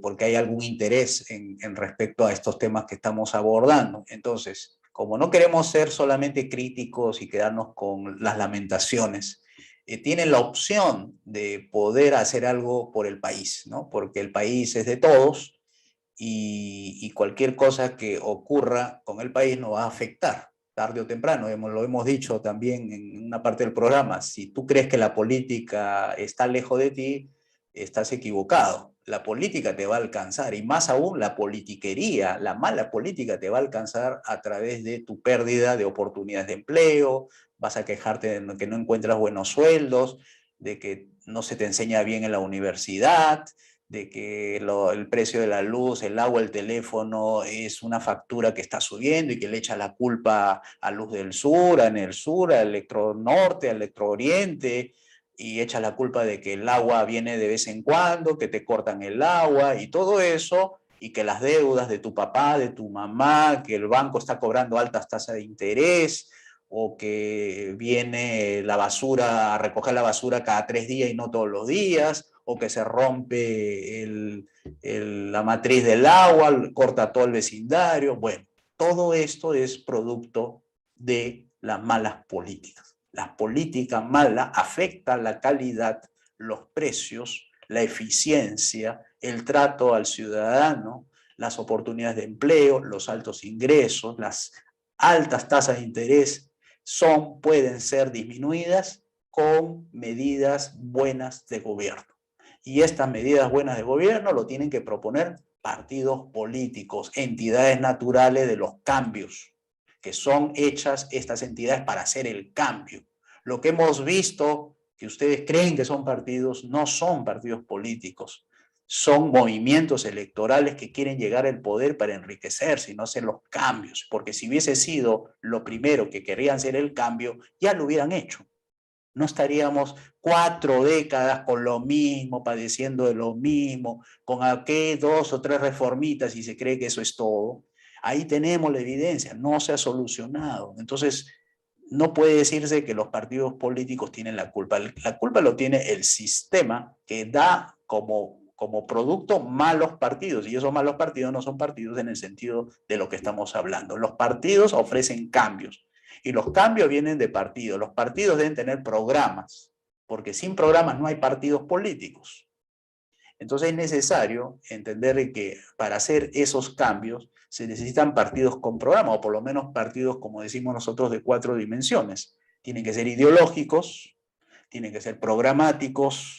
porque hay algún interés en respecto a estos temas que estamos abordando. Entonces, como no queremos ser solamente críticos y quedarnos con las lamentaciones, tienen la opción de poder hacer algo por el país, ¿no? Porque el país es de todos, y cualquier cosa que ocurra con el país nos va a afectar tarde o temprano. Lo hemos dicho también en una parte del programa. Si tú crees que la política está lejos de ti, estás equivocado. La política te va a alcanzar, y más aún la politiquería, la mala política te va a alcanzar a través de tu pérdida de oportunidades de empleo, vas a quejarte de que no encuentras buenos sueldos, de que no se te enseña bien en la universidad, de que el precio de la luz, el agua, el teléfono es una factura que está subiendo y que le echa la culpa a Luz del Sur, a Enersur, a Electronorte, a Electrooriente, y echa la culpa de que el agua viene de vez en cuando, que te cortan el agua y todo eso, y que las deudas de tu papá, de tu mamá, que el banco está cobrando altas tasas de interés, o que viene la basura a recoger la basura cada 3 días y no todos los días, o que se rompe la matriz del agua, corta todo el vecindario. Bueno, todo esto es producto de las malas políticas. Las políticas malas afectan la calidad, los precios, la eficiencia, el trato al ciudadano, las oportunidades de empleo, los altos ingresos, las altas tasas de interés pueden ser disminuidas con medidas buenas de gobierno. Y estas medidas buenas de gobierno lo tienen que proponer partidos políticos, entidades naturales de los cambios, que son hechas estas entidades para hacer el cambio. Lo que hemos visto, que ustedes creen que son partidos, no son partidos políticos, son movimientos electorales que quieren llegar al poder para enriquecerse y no hacer los cambios, porque si hubiese sido lo primero que querían hacer el cambio, ya lo hubieran hecho. No estaríamos 4 décadas con lo mismo, padeciendo de lo mismo, con aquí 2 o 3 reformitas y se cree que eso es todo. Ahí tenemos la evidencia, no se ha solucionado. Entonces, no puede decirse que los partidos políticos tienen la culpa. La culpa lo tiene el sistema que da como producto malos partidos, y esos malos partidos no son partidos en el sentido de lo que estamos hablando. Los partidos ofrecen cambios, y los cambios vienen de partidos. Los partidos deben tener programas, porque sin programas no hay partidos políticos. Entonces es necesario entender que para hacer esos cambios se necesitan partidos con programa, o por lo menos partidos, como decimos nosotros, de 4 dimensiones. Tienen que ser ideológicos, tienen que ser programáticos,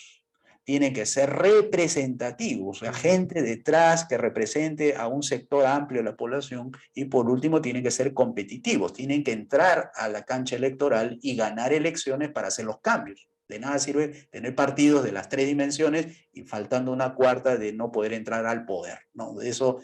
tienen que ser representativos, o sea, gente detrás que represente a un sector amplio de la población, y por último tienen que ser competitivos, tienen que entrar a la cancha electoral y ganar elecciones para hacer los cambios. De nada sirve tener partidos de las 3 dimensiones y faltando una cuarta de no poder entrar al poder, ¿no? Eso,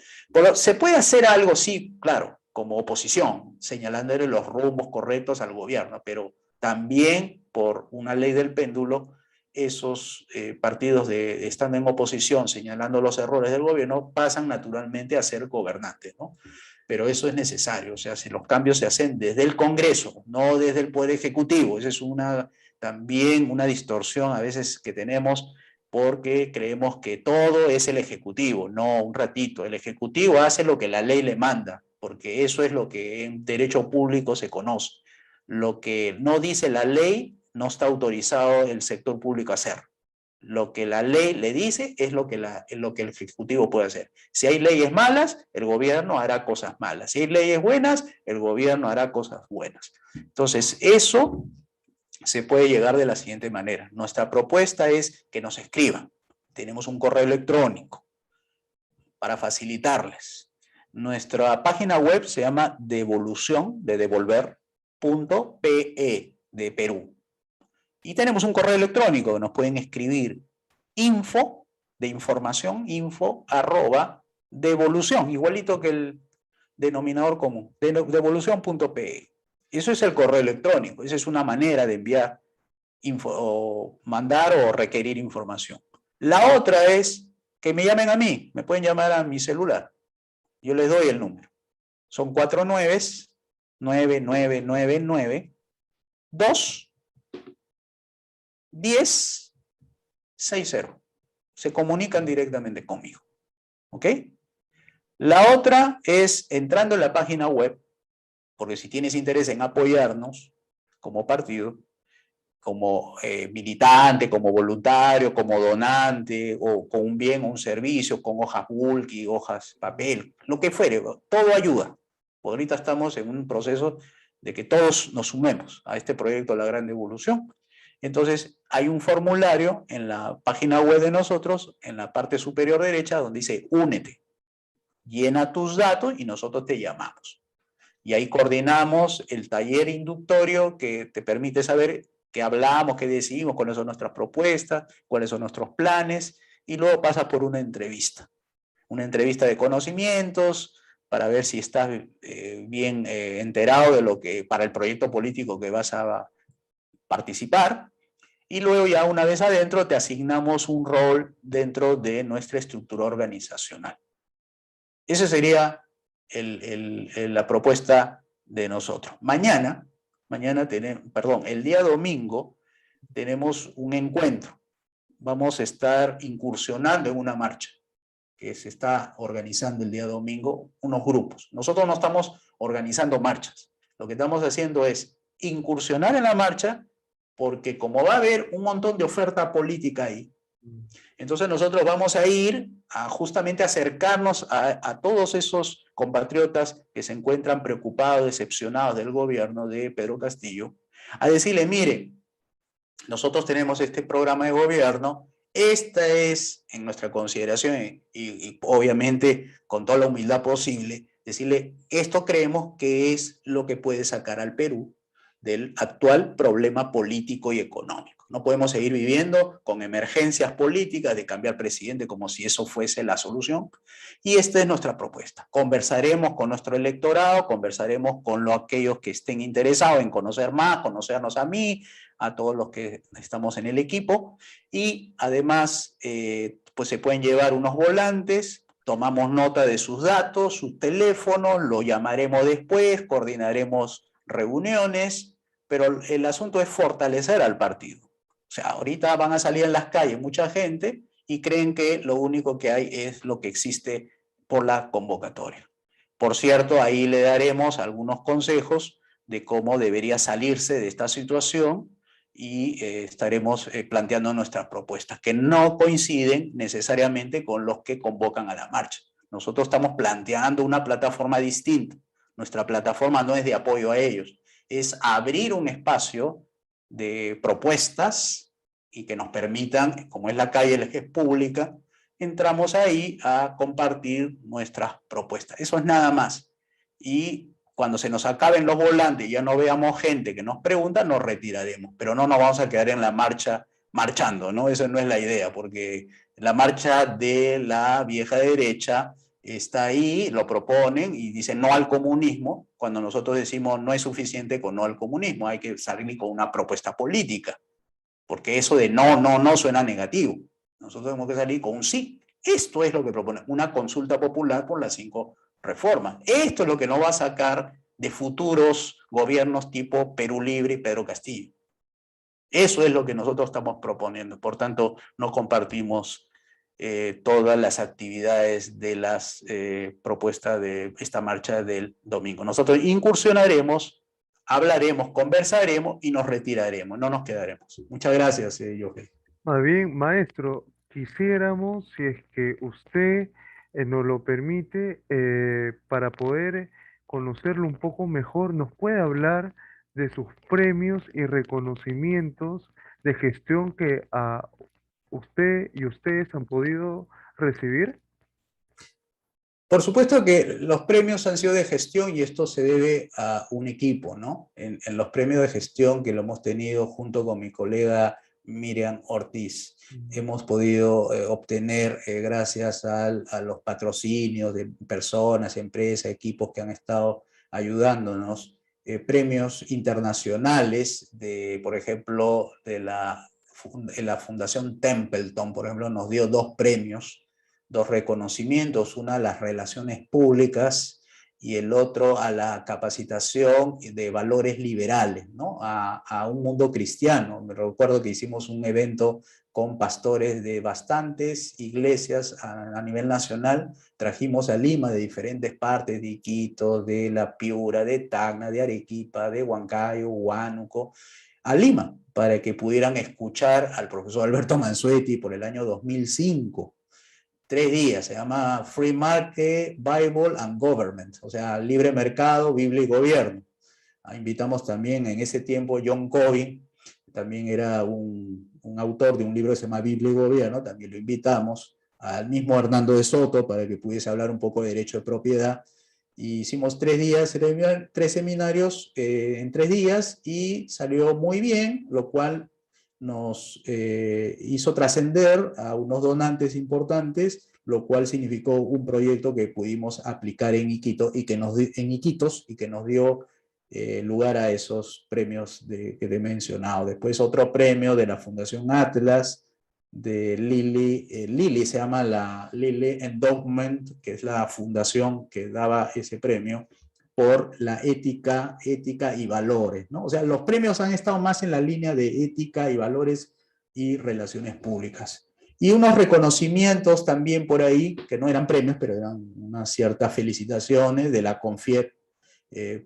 se puede hacer algo, sí, claro, como oposición, señalándole los rumbos correctos al gobierno, pero también por una ley del péndulo, esos partidos estando en oposición señalando los errores del gobierno pasan naturalmente a ser gobernantes, ¿no? Pero eso es necesario, o sea, si los cambios se hacen desde el Congreso, no desde el Poder Ejecutivo. Esa es también una distorsión a veces que tenemos, porque creemos que todo es el Ejecutivo. No, un ratito, el Ejecutivo hace lo que la ley le manda, porque eso es lo que en derecho público se conoce. Lo que no dice la ley no está autorizado el sector público a hacer. Lo que la ley le dice es lo que el Ejecutivo puede hacer. Si hay leyes malas, el gobierno hará cosas malas. Si hay leyes buenas, el gobierno hará cosas buenas. Entonces, eso se puede llegar de la siguiente manera. Nuestra propuesta es que nos escriban. Tenemos un correo electrónico para facilitarles. Nuestra página web se llama devolución, de devolver.pe, de Perú. Y tenemos un correo electrónico que nos pueden escribir info, de información, info@devolución, igualito que el denominador común, devolución.pe. Eso es el correo electrónico, esa es una manera de enviar o mandar o requerir información. La otra es que me llamen a mí, me pueden llamar a mi celular, yo les doy el número. Son 4 9s, 9999 2 10 60. Se comunican directamente conmigo. ¿Ok? La otra es entrando en la página web, porque si tienes interés en apoyarnos como partido, como militante, como voluntario, como donante, o con un bien o un servicio, con hojas bulky, hojas papel, lo que fuere, todo ayuda. Porque ahorita estamos en un proceso de que todos nos sumemos a este proyecto La Gran Devolución. Entonces, hay un formulario en la página web de nosotros, en la parte superior derecha, donde dice únete. Llena tus datos y nosotros te llamamos. Y ahí coordinamos el taller inductorio que te permite saber qué hablamos, qué decidimos, cuáles son nuestras propuestas, cuáles son nuestros planes, y luego pasa por una entrevista de conocimientos, para ver si estás bien enterado de lo que, para el proyecto político que vas a participar, y luego ya una vez adentro te asignamos un rol dentro de nuestra estructura organizacional. Esa sería la propuesta de nosotros. El día domingo tenemos un encuentro. Vamos a estar incursionando en una marcha que se está organizando el día domingo, unos grupos. Nosotros no estamos organizando marchas. Lo que estamos haciendo es incursionar en la marcha, porque como va a haber un montón de oferta política ahí, entonces nosotros vamos a ir a justamente acercarnos a todos esos compatriotas que se encuentran preocupados, decepcionados del gobierno de Pedro Castillo, a decirle, mire, nosotros tenemos este programa de gobierno, esta es, en nuestra consideración, y obviamente con toda la humildad posible, decirle, esto creemos que es lo que puede sacar al Perú del actual problema político y económico. No podemos seguir viviendo con emergencias políticas de cambiar presidente como si eso fuese la solución. Y esta es nuestra propuesta. Conversaremos con nuestro electorado, conversaremos con aquellos que estén interesados en conocer más, conocernos a mí, a todos los que estamos en el equipo, y además pues se pueden llevar unos volantes, tomamos nota de sus datos, sus teléfonos, lo llamaremos después, coordinaremos reuniones, pero el asunto es fortalecer al partido. O sea, ahorita van a salir en las calles mucha gente y creen que lo único que hay es lo que existe por la convocatoria. Por cierto, ahí le daremos algunos consejos de cómo debería salirse de esta situación, y estaremos planteando nuestras propuestas, que no coinciden necesariamente con los que convocan a la marcha. Nosotros estamos planteando una plataforma distinta. Nuestra plataforma no es de apoyo a ellos, es abrir un espacio de propuestas y que nos permitan, como es la calle, es pública, entramos ahí a compartir nuestras propuestas. Eso es nada más. Y cuando se nos acaben los volantes y ya no veamos gente que nos pregunta, nos retiraremos. Pero no nos vamos a quedar en la marcha marchando, ¿no? Esa no es la idea, porque la marcha de la vieja derecha está ahí, lo proponen y dicen no al comunismo, cuando nosotros decimos no es suficiente con no al comunismo, hay que salir con una propuesta política, porque eso de no suena negativo. Nosotros tenemos que salir con un sí. Esto es lo que propone, una consulta popular por las 5 reformas. Esto es lo que nos va a sacar de futuros gobiernos tipo Perú Libre y Pedro Castillo. Eso es lo que nosotros estamos proponiendo. Por tanto, no compartimos todas las actividades de las propuestas de esta marcha del domingo. Nosotros incursionaremos, hablaremos, conversaremos y nos retiraremos, no nos quedaremos. Muchas gracias, Joel. Más bien, maestro, quisiéramos, si es que usted nos lo permite, para poder conocerlo un poco mejor, nos puede hablar de sus premios y reconocimientos de gestión que usted y ustedes han podido recibir. Por supuesto que los premios han sido de gestión y esto se debe a un equipo, ¿no? En los premios de gestión que lo hemos tenido junto con mi colega Miriam Ortiz, hemos podido obtener, gracias a los patrocinios de personas, empresas, equipos que han estado ayudándonos, premios internacionales, por ejemplo, de la Fundación Templeton, por ejemplo, nos dio 2 premios, 2 reconocimientos, una a las relaciones públicas y el otro a la capacitación de valores liberales, ¿no? A un mundo cristiano. Me recuerdo que hicimos un evento con pastores de bastantes iglesias a nivel nacional, trajimos a Lima de diferentes partes, de Iquitos, de La Piura, de Tacna, de Arequipa, de Huancayo, Huánuco, a Lima, para que pudieran escuchar al profesor Alberto Mansuetti por el año 2005. 3 días, se llama Free Market, Bible and Government, o sea, libre mercado, Biblia y gobierno. Invitamos también en ese tiempo John Covey, también era un autor de un libro que se llama Biblia y gobierno, también lo invitamos, al mismo Hernando de Soto para que pudiese hablar un poco de derecho de propiedad, Y hicimos 3 días, tres seminarios en 3 días y salió muy bien, lo cual nos hizo trascender a unos donantes importantes, lo cual significó un proyecto que pudimos aplicar en Iquitos y que nos dio lugar a esos premios que te he mencionado. Después otro premio de la Fundación Atlas, de Lilly, Lilly se llama la Lilly Endowment, que es la fundación que daba ese premio por la ética y valores, ¿no? O sea, los premios han estado más en la línea de ética y valores y relaciones públicas. Y unos reconocimientos también por ahí, que no eran premios, pero eran unas ciertas felicitaciones de la CONFIEP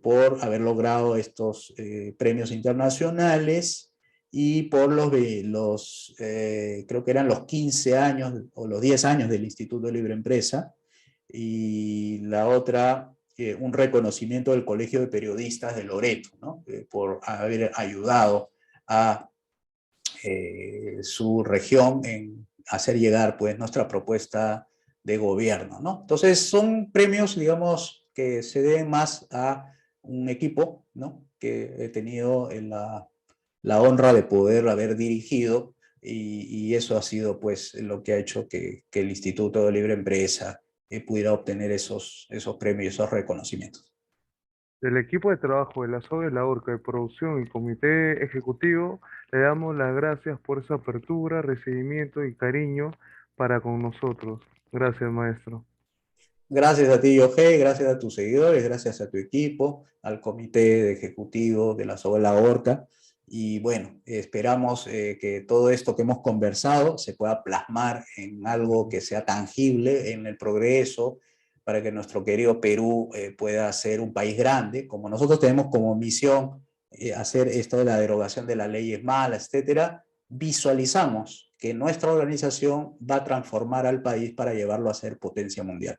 por haber logrado estos premios internacionales y por creo que eran los 15 años o los 10 años del Instituto de Libre Empresa, y la otra, un reconocimiento del Colegio de Periodistas de Loreto, ¿no? Por haber ayudado a su región en hacer llegar pues nuestra propuesta de gobierno, ¿no? Entonces son premios, digamos, que se deben más a un equipo, ¿no? Que he tenido en la honra de poder haber dirigido, y eso ha sido pues lo que ha hecho que el Instituto de Libre Empresa pudiera obtener esos premios, esos reconocimientos. Del equipo de trabajo de la SOE, la ORCA de producción y comité ejecutivo, le damos las gracias por esa apertura, recibimiento y cariño para con nosotros. Gracias, maestro. Gracias a ti, Yohei, gracias a tus seguidores, gracias a tu equipo, al comité ejecutivo de la SOBELA Orca. Y bueno, esperamos que todo esto que hemos conversado se pueda plasmar en algo que sea tangible en el progreso, para que nuestro querido Perú pueda ser un país grande, como nosotros tenemos como misión hacer esto de la derogación de las leyes malas, etcétera. Visualizamos que nuestra organización va a transformar al país para llevarlo a ser potencia mundial.